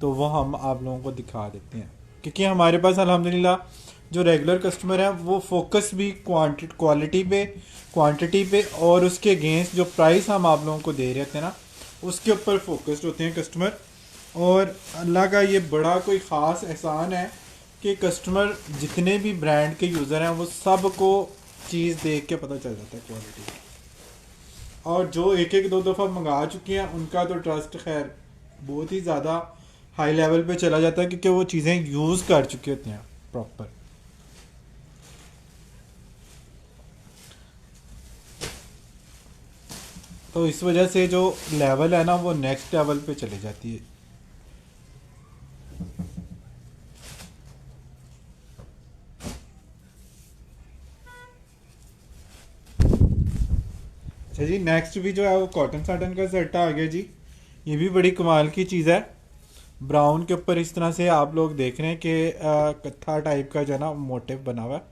तो वो हम आप लोगों को दिखा देते हैं, क्योंकि हमारे पास अल्हम्दुलिल्लाह जो रेगुलर कस्टमर है वो फोकस भी क्वांटिटी पे और उसके अगेंस्ट जो प्राइस हम आप लोगों को दे रहे थे ना उसके ऊपर फोकस्ड होते हैं कस्टमर। और अल्लाह का ये बड़ा कोई ख़ास एहसान है कि कस्टमर जितने भी ब्रांड के यूज़र हैं वो सबको चीज़ देख के पता चल जाता है क्वालिटी। और जो एक एक दो दफ़ा मंगा चुके हैं उनका तो ट्रस्ट खैर बहुत ही ज़्यादा हाई लेवल पे चला जाता है, क्योंकि वो चीज़ें यूज़ कर चुके होते हैं प्रॉपर। तो इस वजह से जो लेवल है ना वो नेक्स्ट लेवल पे चली जाती है। अच्छा जी, नेक्स्ट भी जो है वो कॉटन साटन का सेट आ गया जी। ये भी बड़ी कमाल की चीज़ है। ब्राउन के ऊपर इस तरह से आप लोग देख रहे हैं कि कत्था टाइप का जो है ना मोटिव बना हुआ है।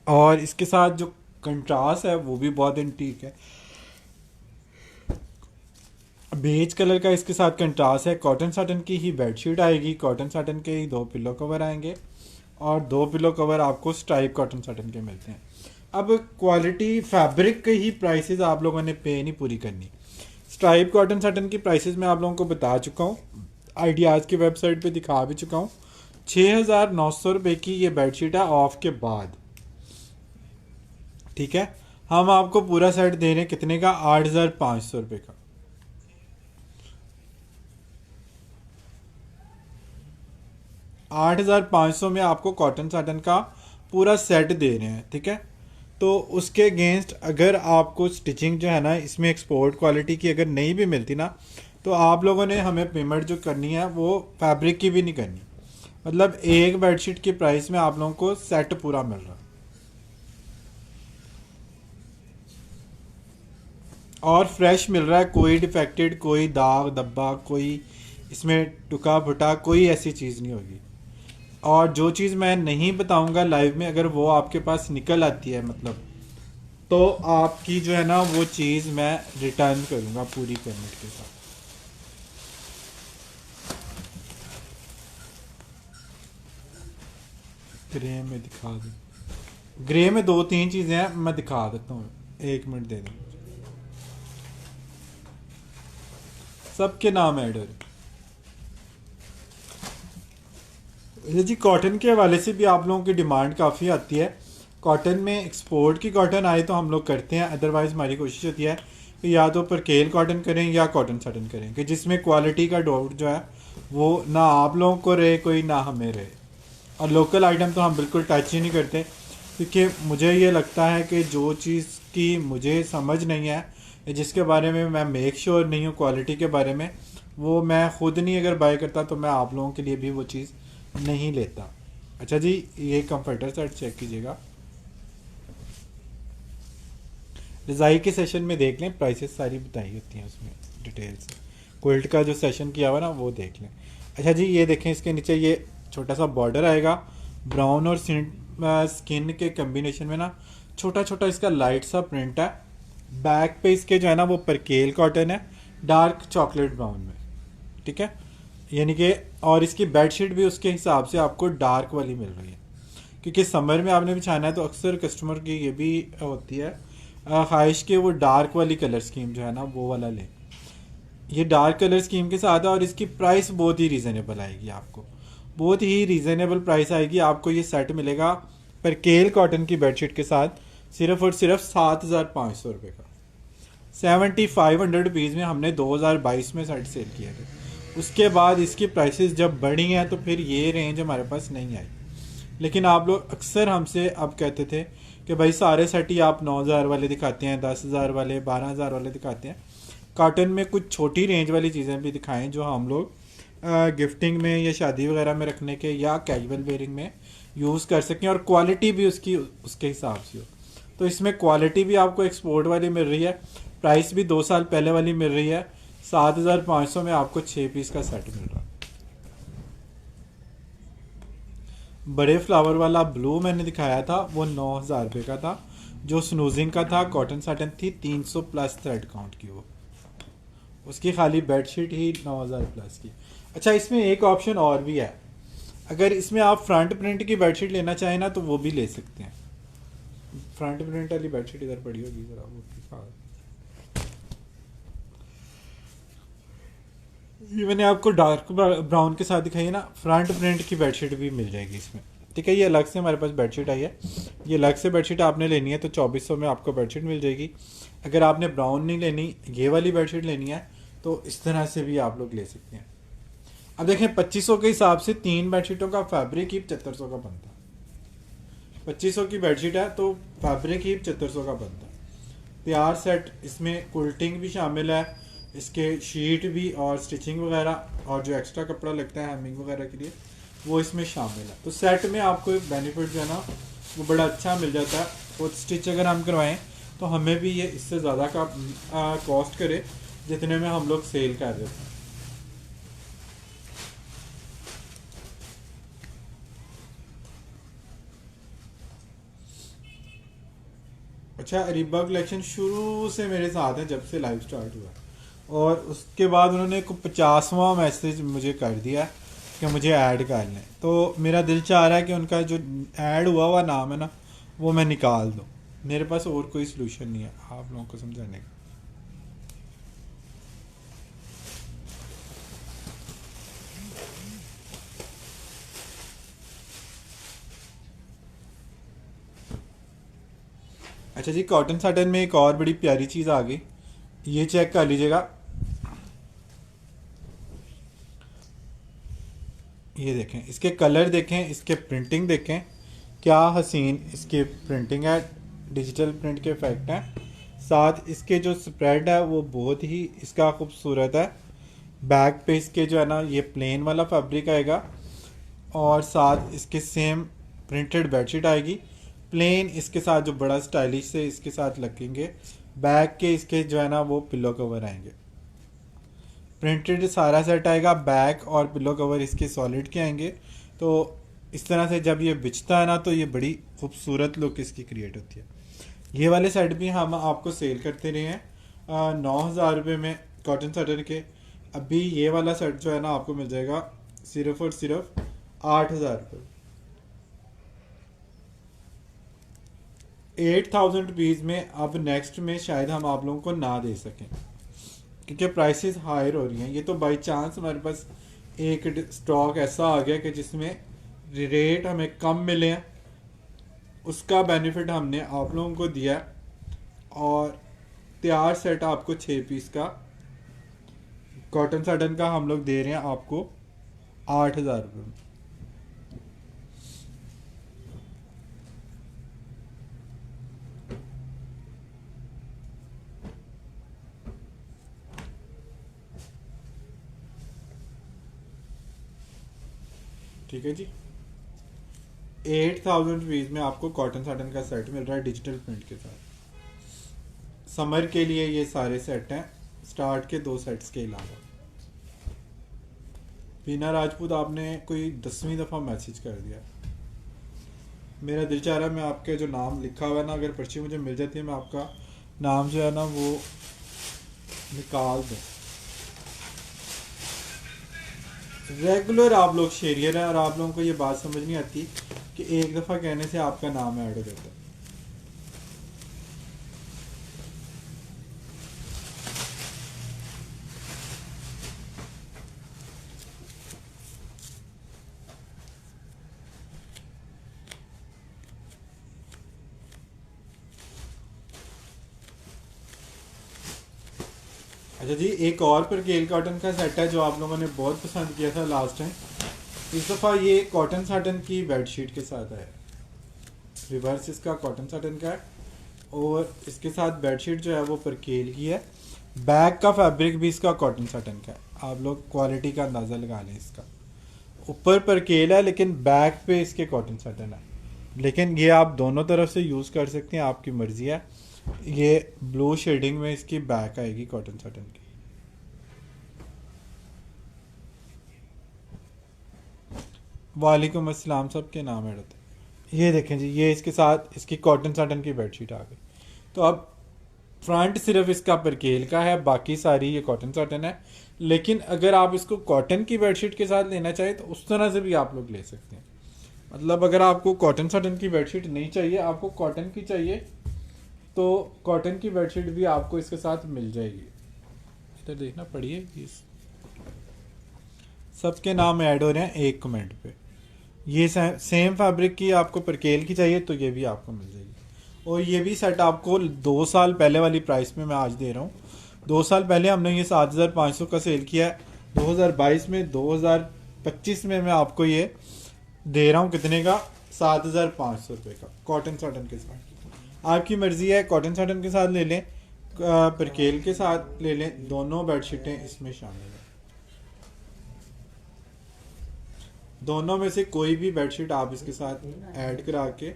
और इसके साथ जो कंट्रास्ट है वो भी बहुत ठीक है। बेज कलर का इसके साथ कंट्रास्ट है। कॉटन साटन की ही बेडशीट आएगी, कॉटन साटन के ही 2 पिलो कवर आएंगे और 2 पिलो कवर आपको स्ट्राइप कॉटन साटन के मिलते हैं। अब क्वालिटी फैब्रिक के ही प्राइसेस आप लोगों ने पे नहीं पूरी करनी। स्ट्राइप कॉटन साटन की प्राइसेस मैं आप लोगों को बता चुका हूँ, आइडियाज़ की वेबसाइट पे दिखा भी चुका हूँ। 6,900 रुपये की ये बेडशीट है ऑफ के बाद, ठीक है। हम आपको पूरा सेट दे रहे हैं कितने का, 8,500 रुपये का। 8,500 में आपको कॉटन साटन का पूरा सेट दे रहे हैं, ठीक है। तो उसके अगेंस्ट अगर आपको स्टिचिंग जो है ना इसमें एक्सपोर्ट क्वालिटी की अगर नहीं भी मिलती ना, तो आप लोगों ने हमें पेमेंट जो करनी है वो फैब्रिक की भी नहीं करनी। मतलब एक बेडशीट की प्राइस में आप लोगों को सेट पूरा मिल रहा है और फ्रेश मिल रहा है, कोई डिफेक्टेड, कोई दाग धब्बा, कोई इसमें टुका फुटा, कोई ऐसी चीज़ नहीं होगी। और जो चीज़ मैं नहीं बताऊंगा लाइव में, अगर वो आपके पास निकल आती है मतलब, तो आपकी जो है ना वो चीज़ मैं रिटर्न करूंगा पूरी पेमेंट के साथ। ग्रे में दिखा दूँ, ग्रे में 2-3 चीज़ें हैं, मैं दिखा देता हूँ, 1 मिनट दे दें। सबके नाम ऐड हो रहे जी। कॉटन के हवाले से भी आप लोगों की डिमांड काफ़ी आती है। कॉटन में एक्सपोर्ट की कॉटन आए तो हम लोग करते हैं, अदरवाइज़ हमारी कोशिश होती है कि या तो परकेल कॉटन करें या कॉटन साटन करें, कि जिसमें क्वालिटी का डाउट जो है वो ना आप लोगों को रहे कोई, ना हमें रहे। और लोकल आइटम तो हम बिल्कुल टच ही नहीं करते, क्योंकि मुझे ये लगता है कि जो चीज़ की मुझे समझ नहीं है या जिसके बारे में मैं मेक श्योर नहीं हूँ क्वालिटी के बारे में, वो मैं ख़ुद नहीं अगर बाय करता तो मैं आप लोगों के लिए भी वो चीज़ नहीं लेता। अच्छा जी, ये कंफर्टर सेट चेक कीजिएगा, रज़ाई के सेशन में देख लें, प्राइसेस सारी बताई होती हैं उसमें डिटेल से। क्विल्ट का जो सेशन किया हुआ ना वो देख लें। अच्छा जी, ये देखें, इसके नीचे ये छोटा सा बॉर्डर आएगा, ब्राउन और स्किन के कम्बिनेशन में ना, छोटा छोटा इसका लाइट सा प्रिंट है। बैक पे इसके जो है ना वो परकेल कॉटन है, डार्क चॉकलेट ब्राउन में, ठीक है। यानी कि और इसकी बेडशीट भी उसके हिसाब से आपको डार्क वाली मिल रही है, क्योंकि समर में आपने बिछाना है तो अक्सर कस्टमर की ये भी होती है ख्वाहिश के वो डार्क वाली कलर स्कीम जो है ना वो वाला लें। ये डार्क कलर स्कीम के साथ है और इसकी प्राइस बहुत ही रीज़नेबल आएगी आपको, बहुत ही रीज़नेबल प्राइस आएगी आपको। ये सेट मिलेगा परकेल कॉटन की बेडशीट के साथ सिर्फ और सिर्फ 7,500 रुपये का। 7,500 रुपीज़ में हमने 2022 में सेट सेल किया था। उसके बाद इसकी प्राइसेस जब बढ़ी हैं तो फिर ये रेंज हमारे पास नहीं आई। लेकिन आप लोग अक्सर हमसे अब कहते थे कि भाई सारे सेट ही आप 9,000 वाले दिखाते हैं, 10,000 वाले, 12,000 वाले दिखाते हैं। कॉटन में कुछ छोटी रेंज वाली चीज़ें भी दिखाएं जो हम लोग गिफ्टिंग में या शादी वगैरह में रखने के या कैजुअल वेयरिंग में यूज़ कर सकें और क्वालिटी भी उसकी उसके हिसाब से हो। तो इसमें क्वालिटी भी आपको एक्सपोर्ट वाली मिल रही है, प्राइस भी 2 साल पहले वाली मिल रही है। 7,500 में आपको 6 पीस का सेट मिल रहा है। बड़े फ्लावर वाला ब्लू मैंने दिखाया था वो 9,000 रुपये का था, जो स्नूजिंग का था, कॉटन साटन थी, 300 प्लस थ्रेड काउंट की, वो उसकी खाली बेडशीट ही 9,000 प्लस की। अच्छा, इसमें एक ऑप्शन और भी है, अगर इसमें आप फ्रंट प्रिंट की बेडशीट लेना चाहें ना तो वो भी ले सकते हैं। फ्रंट प्रिंट वाली बेडशीट इधर पड़ी होगी जरा, वो दिखा, ये मैंने आपको डार्क ब्राउन के साथ दिखाई है ना, फ्रंट प्रिंट की बेडशीट भी मिल जाएगी इसमें, ठीक है। ये अलग से हमारे पास बेडशीट आई है, ये अलग से बेडशीट आपने लेनी है तो 2,400 में आपको बेडशीट मिल जाएगी। अगर आपने ब्राउन नहीं लेनी, ये वाली बेडशीट लेनी है, तो इस तरह से भी आप लोग ले सकते हैं। अब देखें, 2,500 के हिसाब से 3 बेडशीटों का फैब्रिक ही 7,500 का बनता है। 2,500 की बेडशीट है तो फैब्रिक ही 7,500 का बनता है। तैयार सेट, इसमें कुल्टिंग भी शामिल है, इसके शीट भी और स्टिचिंग वगैरह और जो एक्स्ट्रा कपड़ा लगता है हेमिंग वगैरह के लिए वो इसमें शामिल है। तो सेट में आपको एक बेनिफिट जो है ना वो बड़ा अच्छा मिल जाता है। और स्टिच अगर हम करवाएं तो हमें भी ये इससे ज़्यादा का कॉस्ट करे जितने में हम लोग सेल कर रहे हैं। अच्छा, अरीबा कलेक्शन शुरू से मेरे साथ है, जब से लाइव स्टार्ट हुआ। और उसके बाद उन्होंने को 50वां मैसेज मुझे कर दिया कि मुझे ऐड कर लें, तो मेरा दिल चाह रहा है कि उनका जो ऐड हुआ हुआ नाम है ना, वो मैं निकाल दूँ। मेरे पास और कोई सलूशन नहीं है आप लोगों को समझाने का। अच्छा जी, कॉटन साटन में एक और बड़ी प्यारी चीज़ आ गई, ये चेक कर लीजिएगा। ये देखें, इसके कलर देखें, इसके प्रिंटिंग देखें, क्या हसीन इसके प्रिंटिंग है, डिजिटल प्रिंट के इफेक्ट हैं। साथ इसके जो स्प्रेड है वो बहुत ही इसका खूबसूरत है। बैक पे इसके जो है ना ये प्लेन वाला फैब्रिक आएगा, और साथ इसके सेम प्रिंटेड बेडशीट आएगी प्लेन, इसके साथ जो बड़ा स्टाइलिश से इसके साथ लगेंगे। बैक के इसके जो है ना वो पिलो कवर आएंगे, प्रिंटेड सारा सेट आएगा। बैक और पिलो कवर इसके सॉलिड के आएंगे। तो इस तरह से जब ये बिछता है ना, तो ये बड़ी खूबसूरत लुक इसकी क्रिएट होती है। ये वाले सेट भी हम आपको सेल करते रहे हैं 9,000 रुपये में कॉटन सटर के। अभी ये वाला सेट जो है ना आपको मिल जाएगा सिर्फ और सिर्फ 8,000 रुपये। 8,000 रुपीज़ में अब नेक्स्ट में शायद हम आप लोगों को ना दे सकें, क्योंकि प्राइसेस हायर हो रही हैं। ये तो बाई चांस हमारे पास एक स्टॉक ऐसा आ गया कि जिसमें रेट हमें कम मिले हैं, उसका बेनिफिट हमने आप लोगों को दिया। और तैयार सेट आपको 6 पीस का कॉटन साटन का हम लोग दे रहे हैं आपको 8,000 रुपये में। ठीक है जी, 8,000 रुपीज़ में आपको कॉटन साटन का सेट मिल रहा है डिजिटल प्रिंट के साथ। समर के लिए ये सारे सेट हैं, स्टार्ट के 2 सेट्स के अलावा। बीना राजपूत आपने कोई 10वीं दफ़ा मैसेज कर दिया। मेरा दिल चाह रहा है मैं आपके जो नाम लिखा हुआ है ना, अगर पर्ची मुझे मिल जाती है, मैं आपका नाम जो है ना वो निकाल दूँ। रेगुलर आप लोग शेरियर हैं, और आप लोगों को ये बात समझ नहीं आती कि एक दफ़ा कहने से आपका नाम ऐड हो जाता है। अच्छा जी, एक और परकेल कॉटन का सेट है जो आप लोगों ने बहुत पसंद किया था लास्ट टाइम। इस दफ़ा ये कॉटन साटन की बेडशीट के साथ है, रिवर्स इसका कॉटन साटन का है, और इसके साथ बेडशीट जो है वो परकेल की है। बैक का फैब्रिक भी इसका कॉटन साटन का है, आप लोग क्वालिटी का अंदाज़ा लगा लें। इसका ऊपर परकेल है लेकिन बैक पे इसके कॉटन साटन है, लेकिन ये आप दोनों तरफ से यूज़ कर सकते हैं, आपकी मर्ज़ी है। ये ब्लू शेडिंग में इसकी बैक आएगी कॉटन साटन की। वालेकुम अस्सलाम, सबके नाम ऐड होते हैं। ये देखें जी, ये इसके साथ इसकी कॉटन साटन की बेडशीट आ गई। तो अब फ्रंट सिर्फ इसका परकेल का है, बाकी सारी ये कॉटन साटन है। लेकिन अगर आप इसको कॉटन की बेडशीट के साथ लेना चाहें तो उस तरह से भी आप लोग ले सकते हैं। मतलब अगर आपको कॉटन साटन की बेडशीट नहीं चाहिए, आपको कॉटन की चाहिए, तो कॉटन की बेडशीट भी आपको इसके साथ मिल जाएगी। इधर देखना पड़िए, सबके नाम ऐड हो रहे हैं एक कमेंट पे। ये सेम फैब्रिक की आपको परकेल की चाहिए तो ये भी आपको मिल जाएगी। और ये भी सेट आपको 2 साल पहले वाली प्राइस में मैं आज दे रहा हूँ। 2 साल पहले हमने ये 7,500 का सेल किया है। 2022 में 2025 में मैं आपको ये दे रहा हूँ कितने का, 7,500 रुपये का कॉटन साटन के साथ। आपकी मर्ज़ी है, कॉटन साटन के साथ ले लें, परकेल के साथ ले लें, दोनों बेडशीटें इसमें शामिल हैं। दोनों में से कोई भी बेडशीट आप इसके साथ ऐड करा के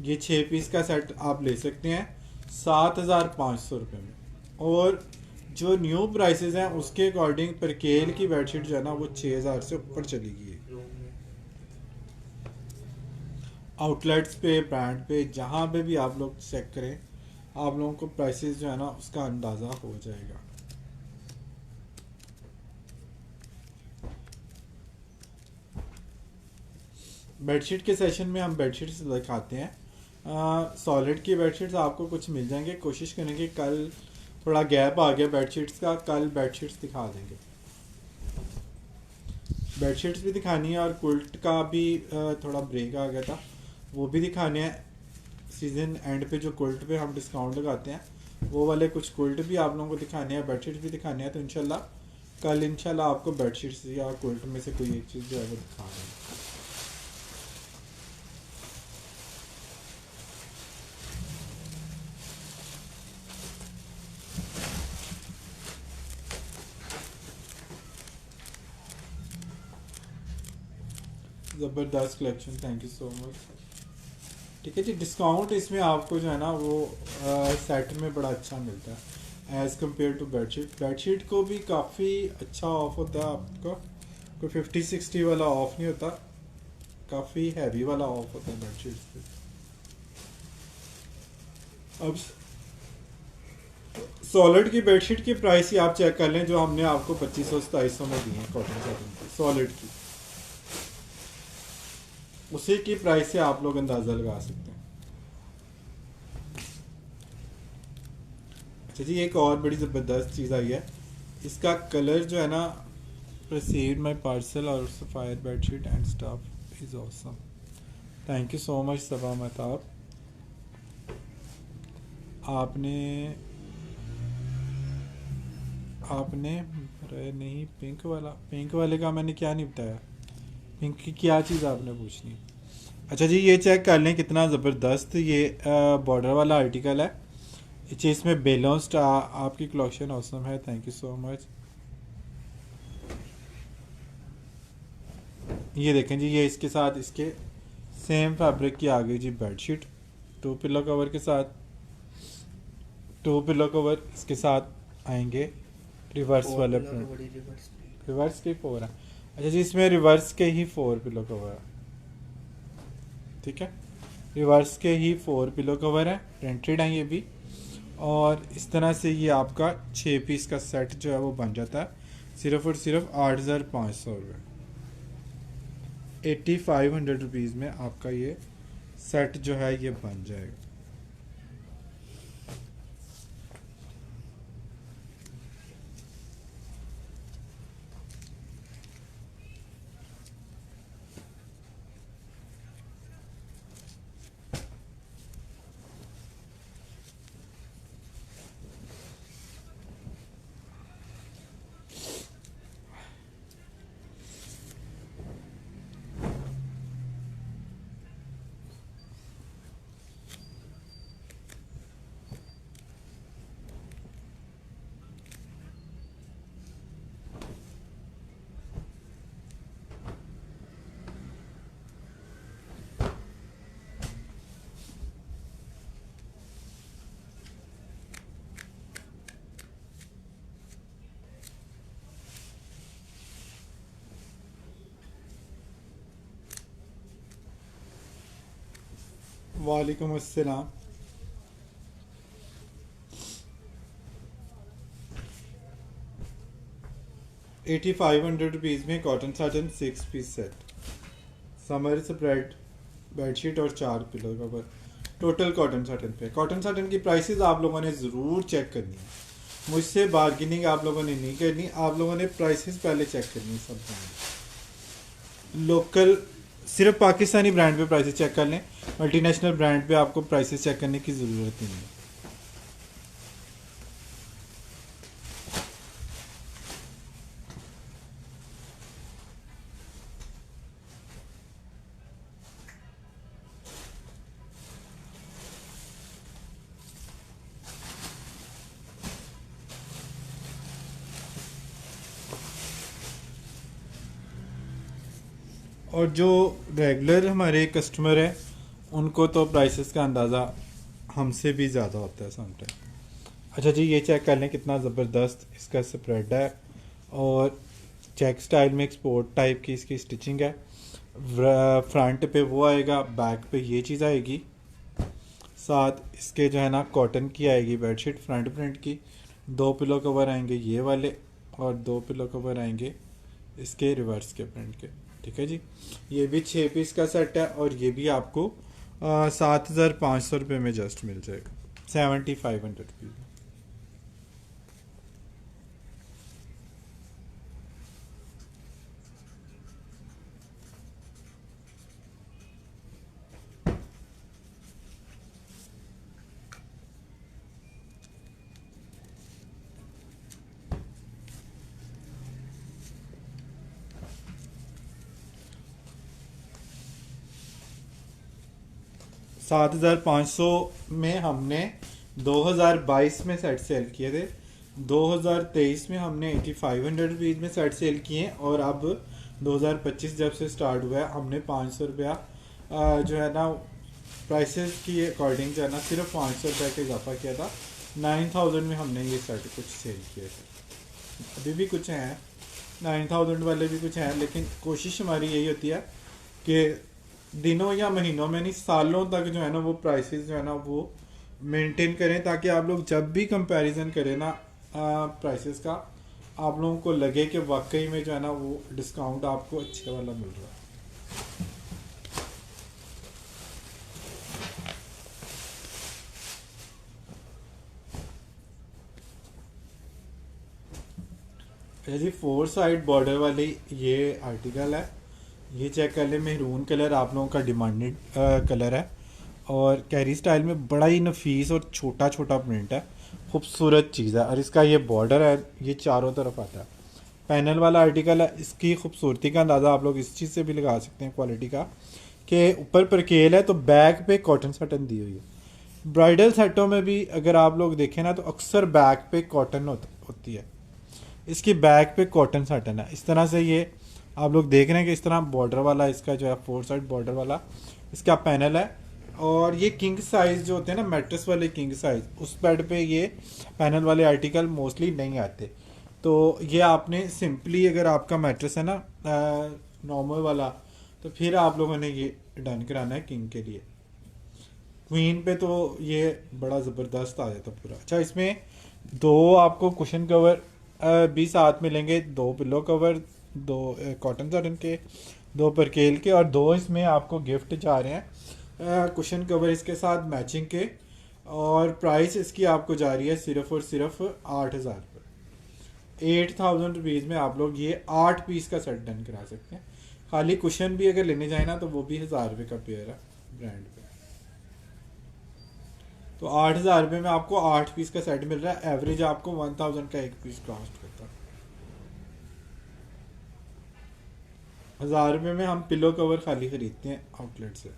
ये 6 पीस का सेट आप ले सकते हैं 7,500 रुपये में। और जो न्यू प्राइसेस हैं उसके अकॉर्डिंग परकेल की बेडशीट जो है ना वो 6,000 से ऊपर चली गई है। आउटलेट्स पे, ब्रांड पे, जहाँ पे भी आप लोग चेक करें आप लोगों को प्राइसेस जो है ना उसका अंदाज़ा हो जाएगा। बेडशीट के सेशन में हम बेडशीट्स दिखाते हैं। सॉलिड की बेडशीट्स आपको कुछ मिल जाएंगे, कोशिश करेंगे कल थोड़ा गैप आ गया बेडशीट्स का, कल बेडशीट्स दिखा देंगे। बेडशीट्स भी दिखानी है और कुल्ट का भी थोड़ा ब्रेक आ गया था, वो भी दिखाने हैं। सीज़न एंड पे जो कुल्ट पे हम डिस्काउंट लगाते हैं वो वाले कुछ कुल्ट भी आप लोगों को दिखाने हैं, बेडशीट्स भी दिखाने हैं। तो इंशाल्लाह कल इंशाल्लाह आपको बेडशीट्स या कुल्ट में से कोई एक चीज़ जो है वो दिखा रहे हैं। ज़बरदस्त collection, thank you so much. ठीक है जी, डिस्काउंट इसमें आपको जो है ना वो सेट में बड़ा अच्छा मिलता है as compare to bedsheet. Bedsheet को भी काफ़ी अच्छा ऑफ होता है आपको, कोई 50-60 वाला ऑफ नहीं होता, काफ़ी हैवी वाला ऑफ होता है बेडशीट पे। अब सॉलिड की बेडशीट की प्राइस ही आप चेक कर लें, जो हमने आपको 2500-2700 में दी है कॉटन कॉटन की सॉलिड की, उसी की प्राइस से आप लोग अंदाज़ा लगा सकते हैं। अच्छा जी, एक और बड़ी ज़बरदस्त चीज़ आई है, इसका कलर जो है ना, रिसीव्ड माई पार्सल और sapphire bedsheet and stuff is awesome. Thank you so much Saba Mahtab. आपने नहीं, पिंक वाले का मैंने क्या नहीं बताया, पिंक की क्या चीज़ आपने पूछनी। अच्छा जी, ये चेक कर लें कितना ज़बरदस्त ये बॉर्डर वाला आर्टिकल है। इसमें बैलेंस्ड आपकी कलेक्शन ऑसम है, थैंक यू सो मच। ये देखें जी, ये इसके साथ इसके सेम फैब्रिक की आ गई जी बेडशीट, 2 पिलो कवर के साथ, 2 पिलो कवर इसके साथ आएंगे रिवर्स वाले प्रिंट, रिवर्स के 4 है। अच्छा जी, इसमें रिवर्स के ही 4 पिलो कवर है, ठीक है, रिवर्स के ही 4 पिलो कवर है, प्रिंटेड है ये भी। और इस तरह से ये आपका 6 पीस का सेट जो है वो बन जाता है सिर्फ और सिर्फ 8500 रुपये, 8500 रुपीज़ में आपका ये सेट जो है ये बन जाएगा। वालेकुम अस्सलाम। 8500 रुपीज़ में cotton satin 6 piece set, summer spread bedsheet और 4 pillow cover, total cotton satin पे। कॉटन साटन की प्राइसेस आप लोगों ने ज़रूर चेक करनी है, मुझसे बार्गेनिंग आप लोगों ने नहीं करनी, आप लोगों ने प्राइसेस पहले चेक करनी है। सब ब्रांड लोकल, सिर्फ पाकिस्तानी ब्रांड पे प्राइसेस चेक कर लें, मल्टीनेशनल ब्रांड पे आपको प्राइसेस चेक करने की ज़रूरत नहीं है। और जो रेगुलर हमारे कस्टमर हैं उनको तो प्राइसेस का अंदाज़ा हमसे भी ज़्यादा होता है समटाइम। अच्छा जी, ये चेक कर लें कितना ज़बरदस्त इसका स्प्रेड है, और चेक स्टाइल में एक्सपोर्ट टाइप की इसकी स्टिचिंग है। फ्रंट पे वो आएगा, बैक पे ये चीज़ आएगी, साथ इसके जो है ना कॉटन की आएगी बेडशीट फ्रंट प्रिंट की, 2 पिलो कवर आएंगे ये वाले, और 2 पिलो कवर आएंगे इसके रिवर्स के प्रिंट के। ठीक है जी, ये भी 6 पीस का सेट है और ये भी आपको 7,500 रुपये में जस्ट मिल जाएगा, 7,500 रुपीज़ में। 7,500 में हमने 2022 में सेट सेल किए थे, 2023 में हमने 8,500 रुपीज़ में सेट सेल किए हैं, और अब 2025 जब से स्टार्ट हुआ है हमने 500 रुपया जो है ना प्राइसेस की अकॉर्डिंग जो है ना सिर्फ 500 रुपये का इजाफा किया था। 9,000 में हमने ये सेट कुछ सेल किए थे, अभी भी कुछ हैं 9,000 वाले भी कुछ हैं, लेकिन कोशिश हमारी यही होती है कि दिनों या महीनों में नहीं, सालों तक जो है ना वो प्राइसेस जो है ना वो मेंटेन करें, ताकि आप लोग जब भी कंपैरिजन करें ना प्राइसेस का, आप लोगों को लगे कि वाकई में जो है ना वो डिस्काउंट आपको अच्छे वाला मिल रहा है। ये जी 4 साइड बॉर्डर वाली ये आर्टिकल है, ये चेक कर ले, मेहरून कलर आप लोगों का डिमांडेड कलर है, और कैरी स्टाइल में बड़ा ही नफीस और छोटा छोटा प्रिंट है, खूबसूरत चीज़ है, और इसका ये बॉर्डर है ये चारों तरफ आता है, पैनल वाला आर्टिकल है। इसकी खूबसूरती का अंदाज़ा आप लोग इस चीज़ से भी लगा सकते हैं क्वालिटी का, कि ऊपर परकेल है तो बैक पे कॉटन सटन दी हुई है। ब्राइडल सेटों में भी अगर आप लोग देखें ना तो अक्सर बैक पे कॉटन होती है, इसकी बैक पे कॉटन सटन है। इस तरह से ये आप लोग देख रहे हैं कि इस तरह बॉर्डर वाला इसका जो है 4 साइड बॉर्डर वाला इसका पैनल है, और ये किंग साइज़ जो होते हैं ना मैट्रेस वाले किंग साइज़, उस बेड पे ये पैनल वाले आर्टिकल मोस्टली नहीं आते। तो ये आपने सिंपली अगर आपका मैट्रेस है ना नॉर्मल वाला, तो फिर आप लोगों ने ये डन कराना है किंग के लिए। क्वीन पे तो ये बड़ा ज़बरदस्त आ जाता पूरा। अच्छा, इसमें 2 आपको कुशन कवर भी साथ मिलेंगे, 2 पिलो कवर, 2 कॉटन सटन के, 2 परकेल के, और 2 इसमें आपको गिफ्ट जा रहे हैं कुशन कवर इसके साथ मैचिंग के। और प्राइस इसकी आपको जा रही है सिर्फ और सिर्फ 8,000 रुपये। 8,000 रुपीज़ में आप लोग ये 8 पीस का सेट डन करा सकते हैं। खाली कुशन भी अगर लेने जाए ना तो वो भी 1,000 रुपये का पेयर है ब्रांड पे। तो 8,000 रुपये में आपको 8 पीस का सेट मिल रहा है, एवरेज आपको 1,000 का एक पीस कॉस्ट करता है। 1,000 रुपये में हम पिलो कवर खाली खरीदते हैं आउटलेट से।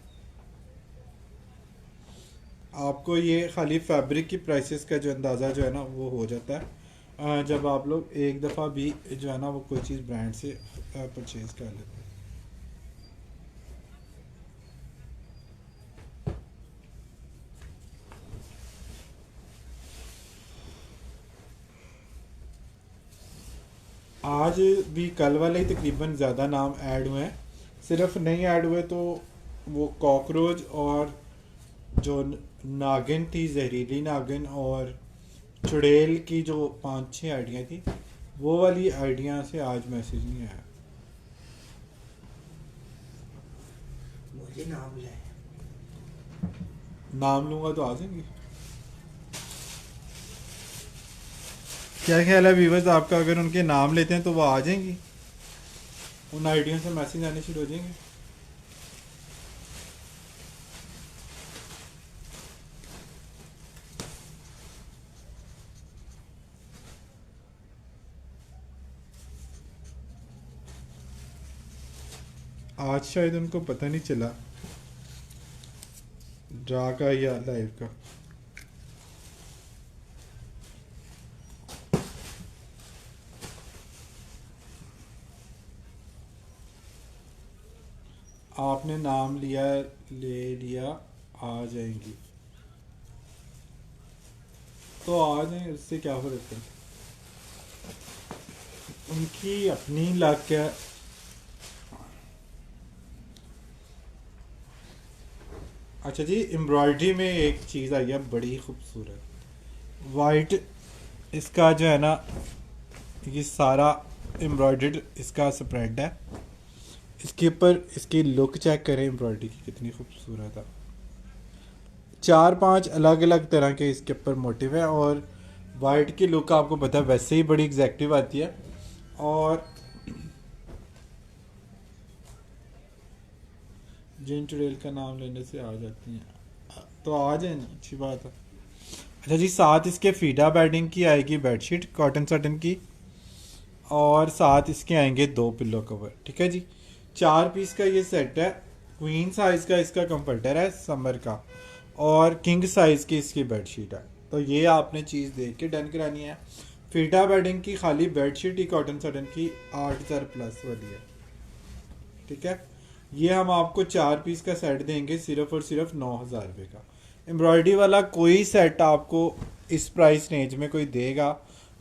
आपको ये खाली फैब्रिक की प्राइसेस का जो अंदाज़ा जो है ना वो हो जाता है जब आप लोग एक दफ़ा भी जो है ना वो कोई चीज़ ब्रांड से परचेज़ कर लेते हैं। आज भी कल वाले ही तकरीबन ज़्यादा नाम ऐड हुए हैं, सिर्फ नहीं ऐड हुए तो वो कॉकरोच और जो नागिन थी, जहरीली नागिन, और चुड़ैल की जो 5-6 आइडिया थी, वो वाली आइडिया से आज मैसेज नहीं आया। मुझे नाम ले। नाम लूंगा तो आ जाएंगी। क्या ख्याल है व्यूवर्स आपका, अगर उनके नाम लेते हैं तो वो आ जाएंगी, उन आइडिया से मैसेज आने शुरू हो जाएंगे। आज शायद उनको पता नहीं चला ड्रा का या लाइव का। आपने नाम लिया, ले लिया, आ जाएंगी तो आ जाए, उससे क्या फर्क पड़ता है, उनकी अपनी लक है। अच्छा जी, एम्ब्रॉयडरी में एक चीज़ आई है बड़ी खूबसूरत, वाइट इसका जो है ना, ये सारा एम्ब्रॉयडर्ड इसका स्प्रेड है। इसके ऊपर इसकी लुक चेक करें एम्ब्रॉयडरी की, कितनी खूबसूरत है। 4-5 अलग अलग तरह के इसके ऊपर मोटिव है, और वाइट की लुक आपको पता है वैसे ही बड़ी एग्जैक्टिव आती है। और जिन चुड़ैल का नाम लेने से आ जाती हैं तो आ जाए ना, अच्छी बात है। अच्छा जी, साथ इसके फीडा बेडिंग की आएगी बेडशीट कॉटन सटन की, और साथ इसके आएंगे 2 पिल्लो कवर। ठीक है जी, 4 पीस का ये सेट है। क्वीन साइज का इसका कंफर्टर है समर का, और किंग साइज की इसकी बेडशीट है। तो ये आपने चीज़ देख के डन करानी है। फीडा बेडिंग की खाली बेडशीट ही कॉटन सटन की 8000 प्लस वाली है। ठीक है, ये हम आपको 4 पीस का सेट देंगे सिर्फ और सिर्फ 9000 रुपये का। एम्ब्रॉयडरी वाला कोई सेट आपको इस प्राइस रेंज में कोई देगा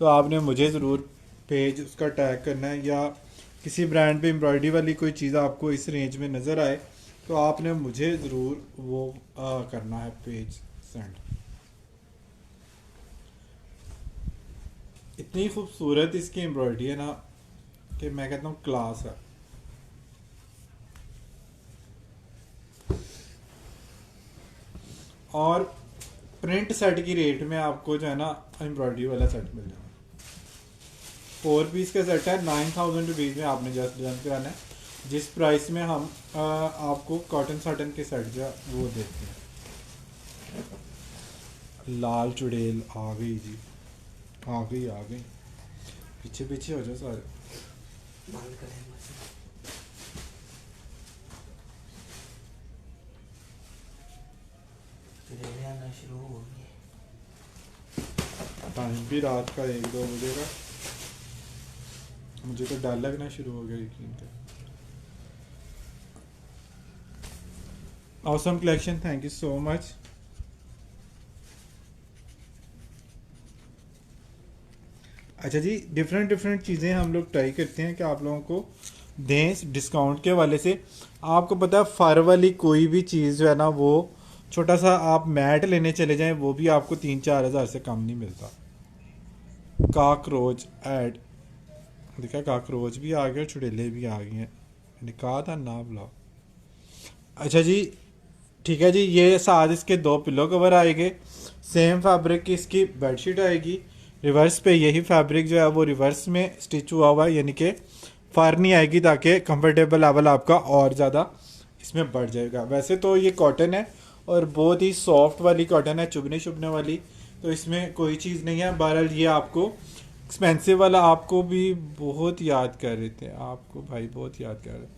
तो आपने मुझे ज़रूर पेज उसका टैग करना है, या किसी ब्रांड पे एम्ब्रॉयडरी वाली कोई चीज़ आपको इस रेंज में नज़र आए तो आपने मुझे ज़रूर वो करना है पेज सेंड। इतनी खूबसूरत इसकी एम्ब्रॉयडरी है ना कि मैं कहता हूँ क्लास है। और प्रिंट सेट की रेट में आपको जो है ना एम्ब्रॉयडरी वाला सेट मिल जाएगा। 4 पीस का सेट है, 9000 रुपीज़ में आपने जस्ट डन कराना है, जिस प्राइस में हम आपको कॉटन साटन के सेट जो है वो देते हैं। लाल चुड़ैल आ गई जी, आ गई आ गई, पीछे पीछे हो जाओ सारे। बंद करें बस। चुड़ैलें आना शुरू हो गई। टाइम भी रात का 1-2 बजे का, मुझे तो डर लगना शुरू हो गया यकीन कर। Awesome collection, thank you so much. अच्छा जी, डिफरेंट डिफरेंट चीज़ें हम लोग ट्राई करते हैं कि आप लोगों को दें डिस्काउंट के वाले से। आपको पता है फर वाली कोई भी चीज़ जो है ना, वो छोटा सा आप मैट लेने चले जाएं वो भी आपको 3-4 हज़ार से कम नहीं मिलता। काकरोच ऐड देखा, काकरोच भी आ गए, चुड़ैले भी आ गई हैं, निकाह था ना बुलाओ। अच्छा जी, ठीक है जी, ये साथ इसके 2 पिलो कवर आएंगे, सेम फैब्रिक की इसकी बेडशीट आएगी। रिवर्स पे यही फैब्रिक जो है वो रिवर्स में स्टिच हुआ हुआ है, यानी कि फर नहीं आएगी, ताकि कंफर्टेबल लेवल आपका और ज़्यादा इसमें बढ़ जाएगा। वैसे तो ये कॉटन है और बहुत ही सॉफ्ट वाली कॉटन है, चुभने शुभने वाली, तो इसमें कोई चीज़ नहीं है। बहरहाल ये आपको एक्सपेंसिव वाला आपको भी बहुत याद कर रहे थे, आपको भाई बहुत याद कर रहे थे।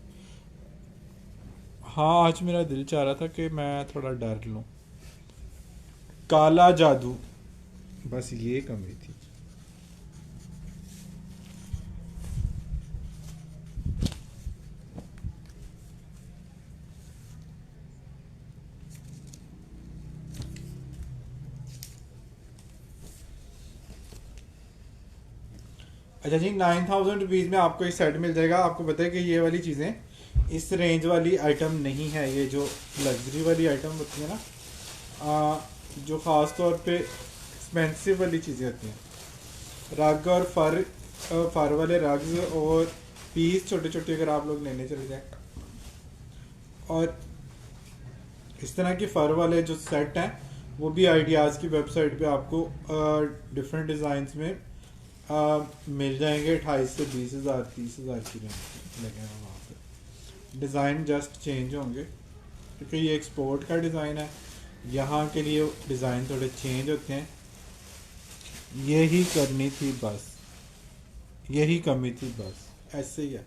हाँ, आज मेरा दिल चाह रहा था कि मैं थोड़ा डर लूँ। काला जादू, बस ये कमी थी। अच्छा जी, 9000 रुपीज़ में आपको ये सेट मिल जाएगा। आपको पता है कि ये वाली चीज़ें इस रेंज वाली आइटम नहीं है, ये जो लग्जरी वाली आइटम होती है ना, जो ख़ास तौर पे एक्सपेंसिव वाली चीज़ें होती हैं, रग और फर वाले रग्स और पीस छोटे छोटे अगर आप लोग लेने चले जाएँ, और इस तरह के फ़र वाले जो सेट हैं वो भी आइडियाज़ की वेबसाइट पे आपको डिफरेंट डिज़ाइंस में मिल जाएंगे। 28 से 20,000 30,000 की रेंज लगे हैं वहाँ पे। डिज़ाइन जस्ट चेंज होंगे क्योंकि ये एक्सपोर्ट का डिज़ाइन है, यहाँ के लिए डिज़ाइन थोड़े चेंज होते हैं। यही करनी थी बस, यही कमी थी बस, ऐसे ही है।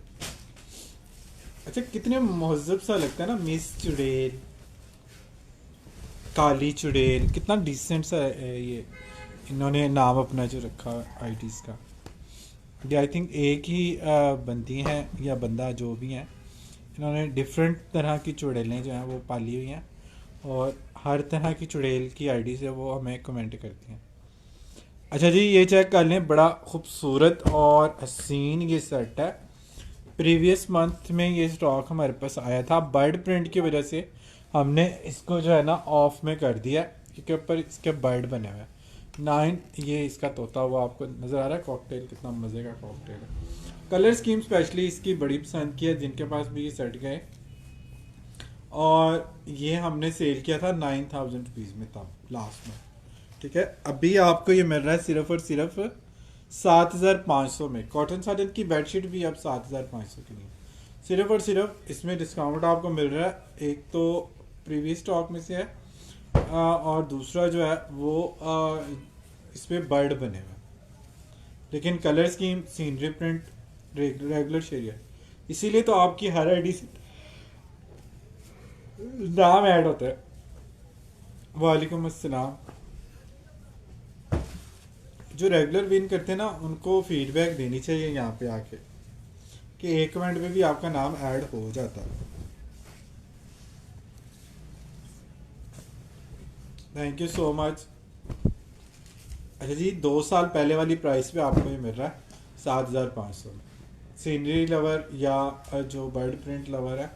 अच्छा, कितने महज़ब सा लगता है ना, मिस चुड़ैल, काली चुड़ैल, कितना डिसेंट सा है ये इन्होंने नाम अपना जो रखा आईटीज़ का। ये आई थिंक एक ही बंदी हैं या बंदा जो भी हैं, इन्होंने डिफरेंट तरह की चुड़ैलें जो हैं वो पाली हुई हैं, और हर तरह की चुड़ैल की आईडी से वो हमें कमेंट करती हैं। अच्छा जी, ये चेक कर लें, बड़ा खूबसूरत और हसीन ये सेट है। प्रीवियस मंथ में ये स्टॉक हमारे पास आया था, बर्ड प्रिंट की वजह से हमने इसको जो है ना ऑफ में कर दिया क्योंकि ऊपर इसके बर्ड बने हुए हैं। 9 ये इसका तोता हुआ आपको नज़र आ रहा है। कॉकटेल कितना मज़े का कॉकटेल है। कलर स्कीम स्पेशली इसकी बड़ी पसंद की है, जिनके पास भी ये सेट गए। और ये हमने सेल किया था 9000 रुपीज़ में था लास्ट में, ठीक है। अभी आपको ये मिल रहा है सिर्फ और सिर्फ 7500 में। कॉटन साटन की बेडशीट भी अब 7500 की नहीं, सिर्फ और सिर्फ इसमें डिस्काउंट आपको मिल रहा है। एक तो प्रीवियस स्टॉक में से है और दूसरा जो है वो इस पर बर्ड बने हुए हैं, लेकिन colour scheme scenery print regular शेरियर, इसीलिए तो आपकी हर आईडी से नाम ऐड होता है। वालेकुम अस्सलाम। जो रेगुलर विन करते हैं ना उनको फीडबैक देनी चाहिए यहाँ पे आके कि एक कमेंट में भी आपका नाम ऐड हो जाता है। Thank you so much. अच्छा जी, 2 साल पहले वाली प्राइस पे आपको ये मिल रहा है 7500 में। सीनरी लवर या जो बर्ड प्रिंट लवर है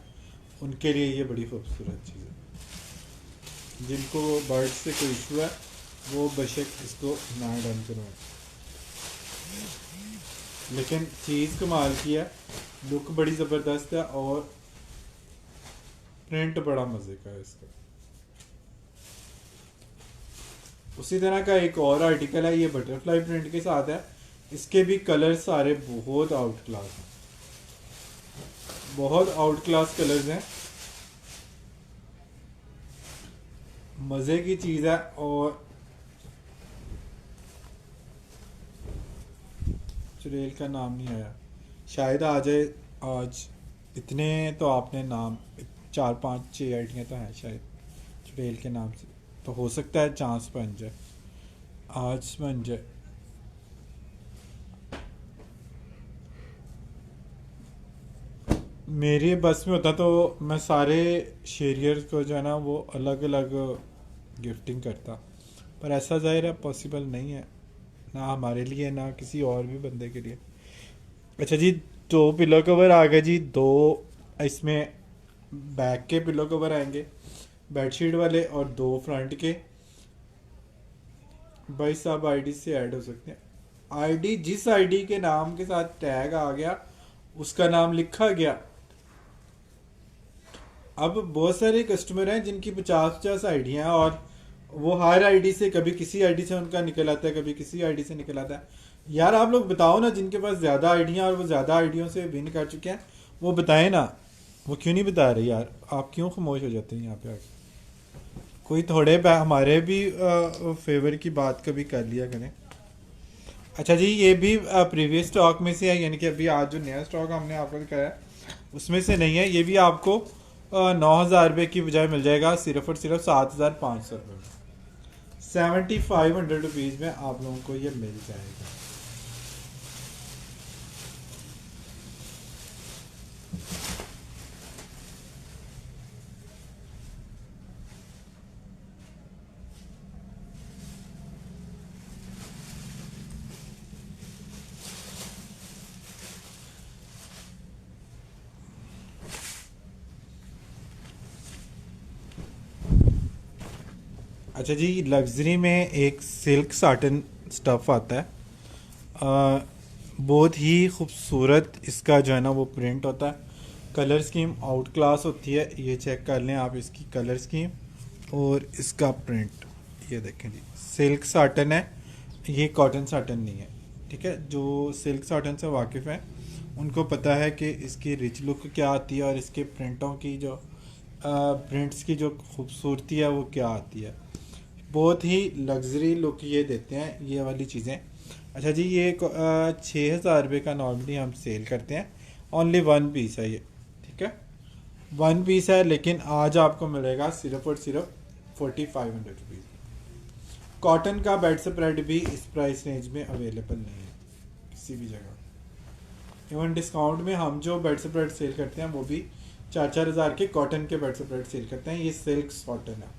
उनके लिए ये बड़ी खूबसूरत चीज़ है। जिनको बर्ड से कोई इशू है वो बेशक इसको ना डन करवाएं, लेकिन चीज़ कमाल की है, लुक बड़ी ज़बरदस्त है और प्रिंट बड़ा मज़े का है इसका। उसी तरह का एक और आर्टिकल है, ये बटरफ्लाई प्रिंट के साथ है। इसके भी कलर सारे बहुत आउट क्लास हैं, बहुत आउट क्लास कलर्स हैं, मज़े की चीज़ है। और चुड़ैल का नाम नहीं आया, शायद आ जाए आज। इतने तो आपने नाम 4-5-6 आइडियाँ तो हैं शायद चुड़ैल के नाम से, तो हो सकता है चांस बन जाए, आज बन जाए। मेरी बस में होता तो मैं सारे शेरियर को जो है ना वो अलग अलग गिफ्टिंग करता, पर ऐसा ज़ाहिर है पॉसिबल नहीं है, ना हमारे लिए ना किसी और भी बंदे के लिए। अच्छा जी, 2 पिलो कवर आ गए जी। 2 इसमें बैक के पिलो कवर आएंगे बेडशीट वाले और 2 फ्रंट के। भाई साहब आईडी से ऐड हो सकते हैं। आईडी जिस आईडी के नाम के साथ टैग आ गया उसका नाम लिखा गया। अब बहुत सारे कस्टमर हैं जिनकी 50-50 आईडियाँ हैं और वो हर आईडी से, कभी किसी आईडी से उनका निकल आता है, कभी किसी आईडी से निकल आता है। यार आप लोग बताओ ना, जिनके पास ज़्यादा आईडियाँ और वो ज़्यादा आईडियों से विन कर चुके हैं वो बताएं ना। वो क्यों नहीं बता रहे यार, आप क्यों खामोश हो जाते हैं यहाँ पे आके? कोई थोड़े हमारे भी फेवर की बात कभी कर लिया करें। अच्छा जी, ये भी प्रीवियस स्टॉक में से है, यानी कि अभी आज जो नया स्टॉक हमने आपको दिखाया है उसमें से नहीं है। ये भी आपको 9000 रुपये की बजाय मिल जाएगा सिर्फ और सिर्फ 7500 रुपये में। 7500 रुपीज़ में आप लोगों को ये मिल जाएगा। अच्छा जी, लग्जरी में एक सिल्क साटन स्टफ़ आता है, बहुत ही खूबसूरत इसका जो है ना वो प्रिंट होता है। कलर स्कीम आउट क्लास होती है, ये चेक कर लें आप इसकी कलर स्कीम और इसका प्रिंट। ये देखें जी, सिल्क साटन है, ये कॉटन साटन नहीं है, ठीक है। जो सिल्क साटन से वाकिफ़ है उनको पता है कि इसकी रिच लुक क्या आती है और इसके प्रिंटों की जो प्रिंट्स की जो खूबसूरती है वो क्या आती है। बहुत ही लग्जरी लुक ये देते हैं ये वाली चीज़ें। अच्छा जी, ये 6000 रुपये का नॉर्मली हम सेल करते हैं। ओनली 1 पीस है ये, ठीक है, 1 पीस है, लेकिन आज आपको मिलेगा सिर्फ और सिर्फ 4500 रुपीज़। कॉटन का बेड स्प्रेड भी इस प्राइस रेंज में अवेलेबल नहीं है किसी भी जगह। इवन डिस्काउंट में हम जो बेड स्प्रेड सेल करते हैं वो भी 4-4 हज़ार के कॉटन के बेड स्प्रेड सेल करते हैं। ये सिल्क कॉटन है।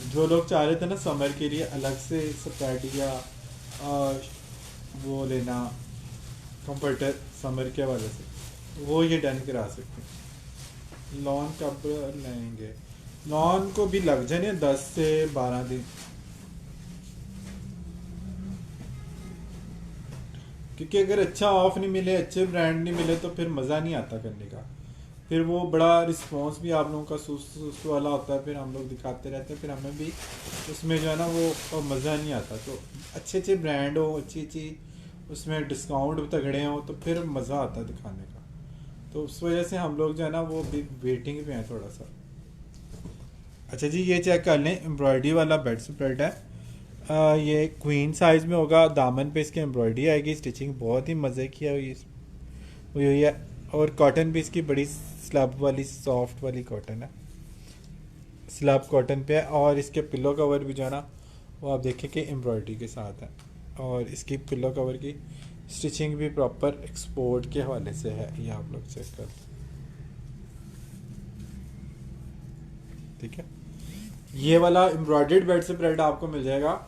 जो लोग चाह रहे थे ना समर के लिए अलग से स्प्रेड या वो लेना कंफर्टर समर के हवाले से, वो ये डन करा सकते हैं। लॉन कब लेंगे? लॉन को भी लग जाने 10 से 12 दिन, क्योंकि अगर अच्छा ऑफ नहीं मिले, अच्छे ब्रांड नहीं मिले, तो फिर मज़ा नहीं आता करने का। फिर वो बड़ा रिस्पॉन्स भी आप लोगों का सुस्त सुस्त वाला होता है, फिर हम लोग दिखाते रहते हैं, फिर हमें भी उसमें जो है ना वो मज़ा नहीं आता। तो अच्छे अच्छे ब्रांड हो, अच्छी अच्छी उसमें डिस्काउंट तगड़े हों, तो फिर मज़ा आता है दिखाने का। तो उस वजह से हम लोग जो है ना वो भी वेटिंग पे हैं थोड़ा सा। अच्छा जी, ये चेक कर लें, एम्ब्रॉयडरी वाला बेड स्प्रेड है। ये क्वीन साइज़ में होगा, दामन पे इसकी एम्ब्रॉयडरी आएगी, स्टिचिंग बहुत ही मज़े की हुई हुई है। और कॉटन भी इसकी बड़ी स्लब वाली सॉफ्ट वाली कॉटन है, स्लब कॉटन पे है। और इसके पिलो कवर भी जो है ना वो आप देखें कि एम्ब्रॉयडरी के साथ है। और इसकी पिलो कवर की स्टिचिंग भी प्रॉपर एक्सपोर्ट के हवाले से है, ये आप लोग चेक कर, ठीक है। ये वाला एम्ब्रॉयडर्ड बेड स्प्रेड आपको मिल जाएगा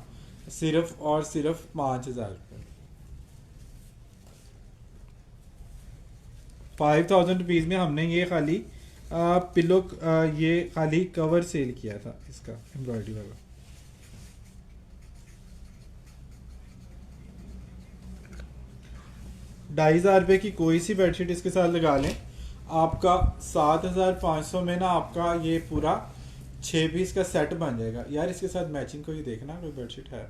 सिर्फ और सिर्फ 5,000 रुपये। 5,000 रुपीज़ में हमने ये खाली पिलो ये खाली कवर सेल किया था इसका, एम्ब्रॉयडरी वाला। ₹2,500 की कोई सी बेडशीट इसके साथ लगा लें, आपका 7,500 में ना आपका ये पूरा 6 पीस का सेट बन जाएगा। यार इसके साथ मैचिंग को ही देखना कोई बेडशीट है।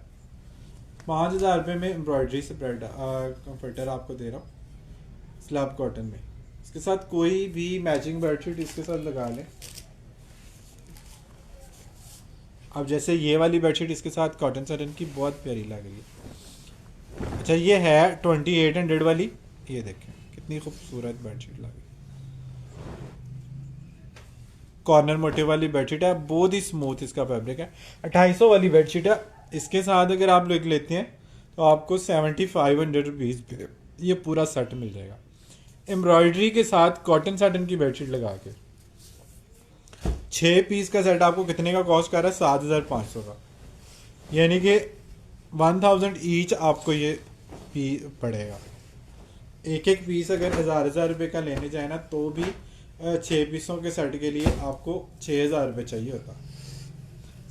5,000 रुपये में एम्ब्रॉयडरी स्प्रेड कंफर्टर आपको दे रहा हूँ स्लब कॉटन में। इसके साथ कोई भी मैचिंग बेडशीट इसके साथ लगा लें। अब जैसे ये वाली बेडशीट इसके साथ कॉटन सटन की बहुत प्यारी लग रही है। अच्छा, ये है 2800 वाली, ये देखें कितनी खूबसूरत बेडशीट लगी। कॉर्नर मोटे वाली बेडशीट है, बहुत ही स्मूथ इसका फैब्रिक है। 250 वाली बेडशीट है। इसके साथ अगर आप लोग लेते हैं तो आपको 7,500 रुपीज़ पे ये पूरा सेट मिल जाएगा, एम्ब्रॉयडरी के साथ कॉटन साटन की बेडशीट लगा के। 6 पीस का सेट आपको कितने का कॉस्ट कर रहा है? 7,500 का, यानी कि 1,000 ईच आपको ये पड़ेगा। एक एक पीस अगर हज़ार रुपये का लेने जाए ना तो भी 6 पीसों के सेट के लिए आपको 6,000 रुपये चाहिए होता।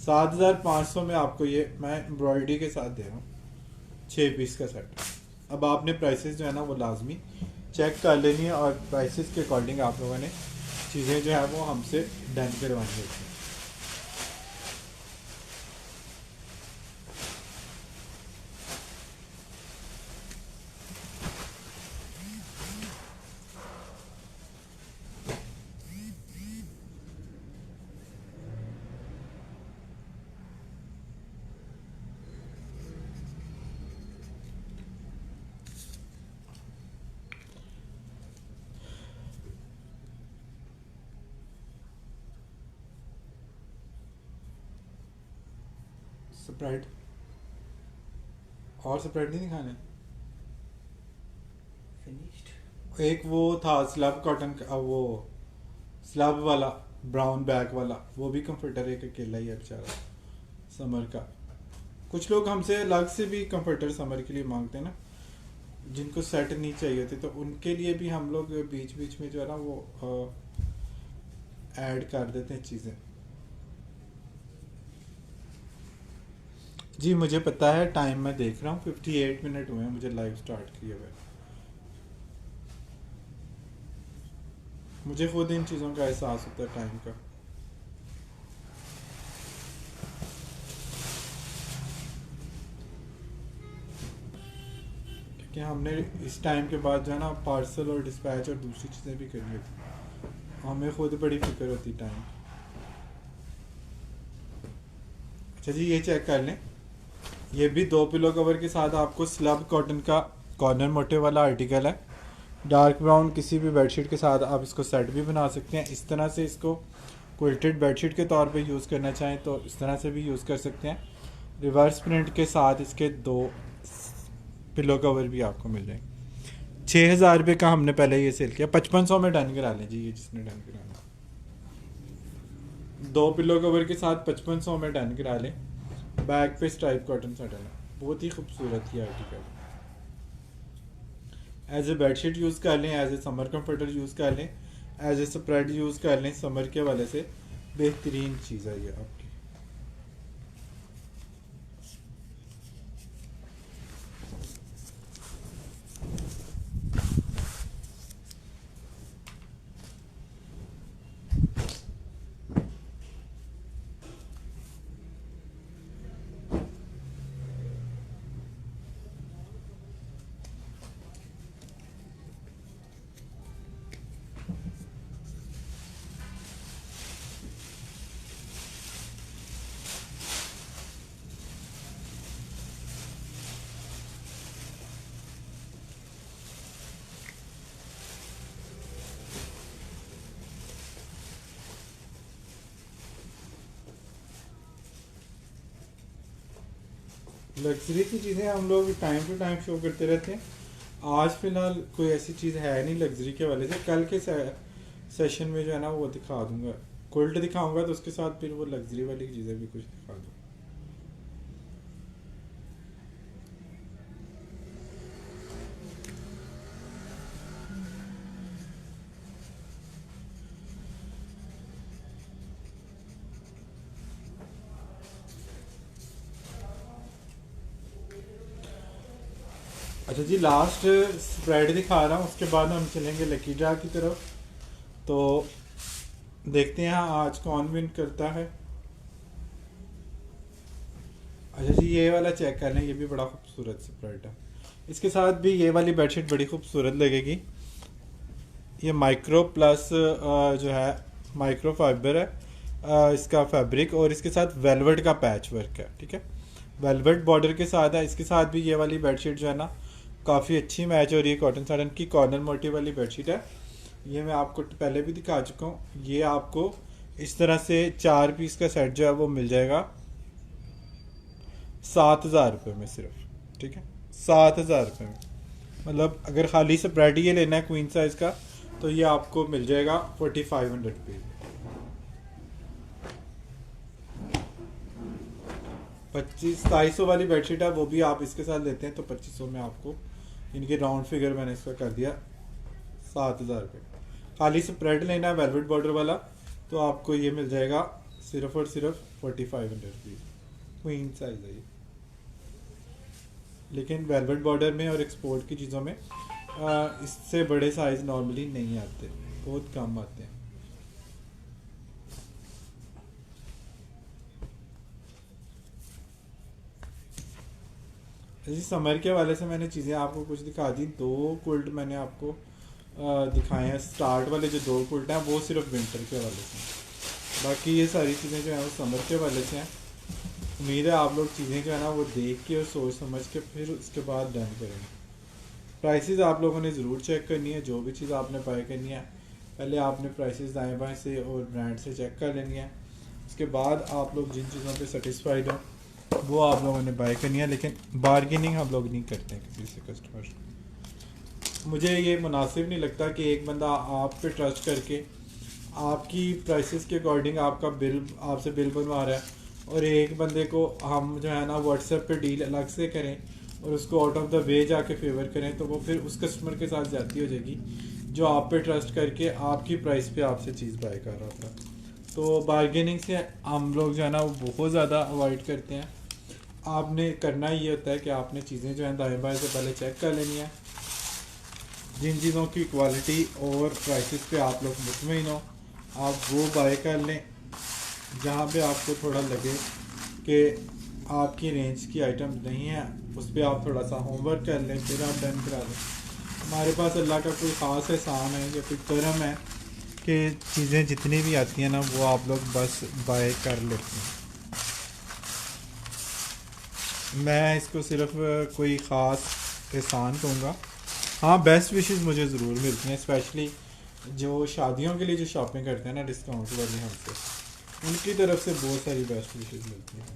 7,500 में आपको ये मैं एम्ब्रॉयडरी के साथ दे रहा हूँ 6 पीस का सेट। अब आपने प्राइसेस जो है ना वो लाजमी चेक कर लेनी है, और प्राइसेस के अकॉर्डिंग आप लोगों ने चीज़ें जो है वो हमसे डन करवानी होती हैं। स्प्रेड और स्प्रेड नहीं दिखाने। फिनिश्ड। एक वो था स्लब कॉटन का, वो स्लब वाला ब्राउन बैक वाला, वो भी कंफर्टर एक अकेला ही है बेचारा समर का। कुछ लोग हमसे अलग से भी कंफर्टर समर के लिए मांगते हैं ना, जिनको सेट नहीं चाहिए होते, तो उनके लिए भी हम लोग बीच बीच में जो है ना वो ऐड कर देते हैं चीज़ें। जी मुझे पता है, टाइम मैं देख रहा हूँ 58 मिनट हुए हैं मुझे लाइव स्टार्ट किए हुए। मुझे खुद इन चीज़ों का एहसास होता है टाइम का। क्योंकि हमने इस टाइम के बाद जो है ना पार्सल और डिस्पैच और दूसरी चीज़ें भी करनी होती, हमें खुद बड़ी फिक्र होती टाइम। अच्छा जी, ये चेक कर लें, ये भी 2 पिलो कवर के साथ आपको स्लब कॉटन का कॉर्नर मोटे वाला आर्टिकल है। डार्क ब्राउन किसी भी बेडशीट के साथ आप इसको सेट भी बना सकते हैं। इस तरह से इसको क्विल्टेड बेडशीट के तौर पे यूज़ करना चाहें तो इस तरह से भी यूज़ कर सकते हैं। रिवर्स प्रिंट के साथ इसके 2 पिलो कवर भी आपको मिल जाएंगे। 6,000 रुपये का हमने पहले ये सेल किया, 5,500 में डन करा लें जी, ये जिसने डन कराना। 2 पिलो कवर के साथ 5,500 में डन करा लें। बैक पे स्ट्राइप कॉटन सटन है, बहुत ही खूबसूरत ये article. As a bedsheet use कर लें, as a summer comforter use कर लें, एज ए स्प्रेड यूज़ कर लें, समर के वाले से बेहतरीन चीज़ है ये आपकी। लग्जरी की चीज़ें हम लोग टाइम टू टाइम शो करते रहते हैं। आज फ़िलहाल कोई ऐसी चीज़ है नहीं लग्जरी के वाले से। कल के सेशन में जो है ना वो दिखा दूंगा, क्विल्ट दिखाऊंगा, तो उसके साथ फिर वो लग्जरी वाली चीज़ें भी कुछ दिखा दूँ। अच्छा जी, लास्ट स्प्रेड दिखा रहा हूँ, उसके बाद हम चलेंगे लकी ड्रा की तरफ। तो देखते हैं आज कौन विन करता है। अच्छा जी, ये वाला चेक कर लें, ये भी बड़ा खूबसूरत स्प्रेड है। इसके साथ भी ये वाली बेडशीट बड़ी खूबसूरत लगेगी। ये माइक्रो प्लस जो है माइक्रो फाइबर है इसका फैब्रिक, और इसके साथ वेलवेट का पैच वर्क है। ठीक है, वेलवेट बॉर्डर के साथ है। इसके साथ भी ये वाली बेडशीट जो है ना काफ़ी अच्छी मैच हो रही है। कॉटन साटन की कॉर्नर मोटिव वाली बेडशीट है। ये मैं आपको पहले भी दिखा चुका हूँ। ये आपको इस तरह से 4 पीस का सेट जो है वो मिल जाएगा 7,000 रुपये में सिर्फ। ठीक है, 7,000 रुपये में। मतलब अगर खाली से ब्रेड ये लेना है क्वीन साइज का, तो ये आपको मिल जाएगा 4,500 रुपये। 2,200 वाली बेडशीट है, वो भी आप इसके साथ लेते हैं तो 2,500 में आपको, इनके राउंड फिगर मैंने इसका कर दिया 7,000 रुपये। खाली स्प्रेड लेना है वेलवेट बॉर्डर वाला, तो आपको ये मिल जाएगा सिर्फ और सिर्फ 4,500 रुपये। क्वीन साइज है ये, लेकिन वेलवेट बॉर्डर में और एक्सपोर्ट की चीज़ों में इससे बड़े साइज नॉर्मली नहीं आते, बहुत कम आते हैं। जैसे समर के वाले से मैंने चीज़ें आपको कुछ दिखा दी। 2 कुल्ट मैंने आपको दिखाए हैं। स्टार्ट वाले जो 2 कुल्ट हैं वो सिर्फ विंटर के वाले से हैं। बाकी ये सारी चीज़ें जो हैं वो समर के वाले से हैं। उम्मीद है आप लोग चीज़ें जो है ना वो देख के और सोच समझ के फिर उसके बाद डन करेंगे। प्राइसेस आप लोगों ने ज़रूर चेक करनी है। जो भी चीज़ आपने बाय करनी है, पहले आपने प्राइसेस दाएँ बाएँ से और ब्रांड से चेक कर लेनी है। उसके बाद आप लोग जिन चीज़ों पे सेटिस्फाइड हो वो आप लोगों ने बाय करनी है। लेकिन बार्गेनिंग हम लोग नहीं करते हैं किसी से कस्टमर से। मुझे ये मुनासिब नहीं लगता कि एक बंदा आप पे ट्रस्ट करके आपकी प्राइसेस के अकॉर्डिंग आपका बिल आपसे बिल बनवा रहा है, और एक बंदे को हम जो है ना व्हाट्सएप पे डील अलग से करें और उसको आउट ऑफ द वे जाके फेवर करें, तो वो फिर उस कस्टमर के साथ ज़्यादती हो जाएगी जो आप पे ट्रस्ट करके आपकी प्राइस पे आपसे चीज़ बाय कर रहा था। तो बार्गेनिंग से हम लोग जो है ना वो बहुत ज़्यादा अवॉइड करते हैं। आपने करना ये होता है कि आपने चीज़ें जो हैं दाएँ बाएँ से पहले चेक कर लेनी है। जिन चीज़ों की क्वालिटी और प्राइसेस पे आप लोग मुतमईन हो, आप वो बाय कर लें। जहाँ पे आपको थोड़ा लगे कि आपकी रेंज की आइटम नहीं है, उस पर आप थोड़ा सा होमवर्क कर लें, फिर आप डन करा लें। हमारे पास अल्लाह का कोई ख़ास एहसान है या कोई करम है कि चीज़ें जितनी भी आती हैं ना वो आप लोग बस बाय कर लेते हैं। मैं इसको सिर्फ कोई ख़ास एहसान कहूँगा। हाँ, बेस्ट विशेस मुझे ज़रूर मिलती हैं, स्पेशली जो शादियों के लिए जो शॉपिंग करते हैं ना डिस्काउंट वाली हमसे, उनकी तरफ से बहुत सारी बेस्ट विशेस मिलती हैं।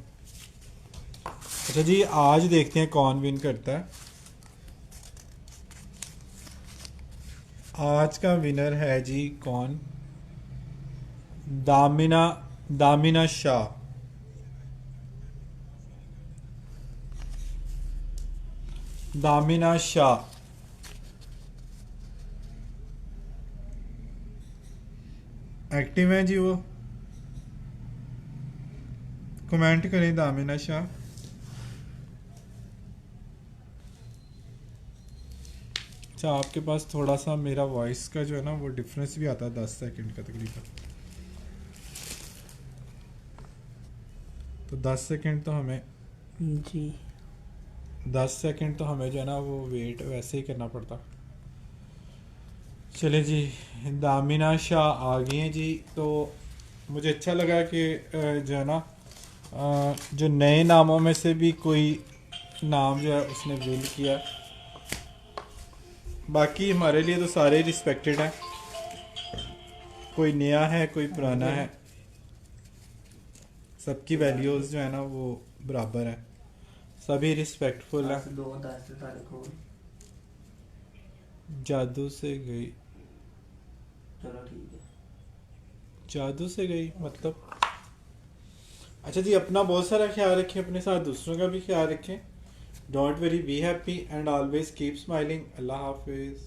अच्छा जी, आज देखते हैं कौन विन करता है। आज का विनर है जी कौन? दामिना दामिना शाह। दामिना शाह एक्टिव हैं जी वो? कमेंट करें दामिना शाह। अच्छा, आपके पास थोड़ा सा मेरा वॉइस का जो है ना वो डिफरेंस भी आता है 10 सेकंड का तकरीबन। तो 10 सेकंड तो हमें जी 10 सेकंड तो हमें जो है ना वो वेट वैसे ही करना पड़ता। चले जी, दामिना शाह आ गई हैं जी। तो मुझे अच्छा लगा कि जो है ना जो नए नामों में से भी कोई नाम जो है उसने विल किया। बाकी हमारे लिए तो सारे रिस्पेक्टेड हैं, कोई नया है कोई पुराना है, सबकी वैल्यूज़ जो है ना वो बराबर है, सभी रिस्पेक्टफुल है। 10 तारीख को जादू से गई? चलो ठीक है। जादू से गई मतलब? अच्छा जी, अपना बहुत सारा ख्याल रखें, अपने साथ दूसरों का भी ख्याल रखें। Don't worry, be happy and always keep smiling. अल्लाह हाफिज़।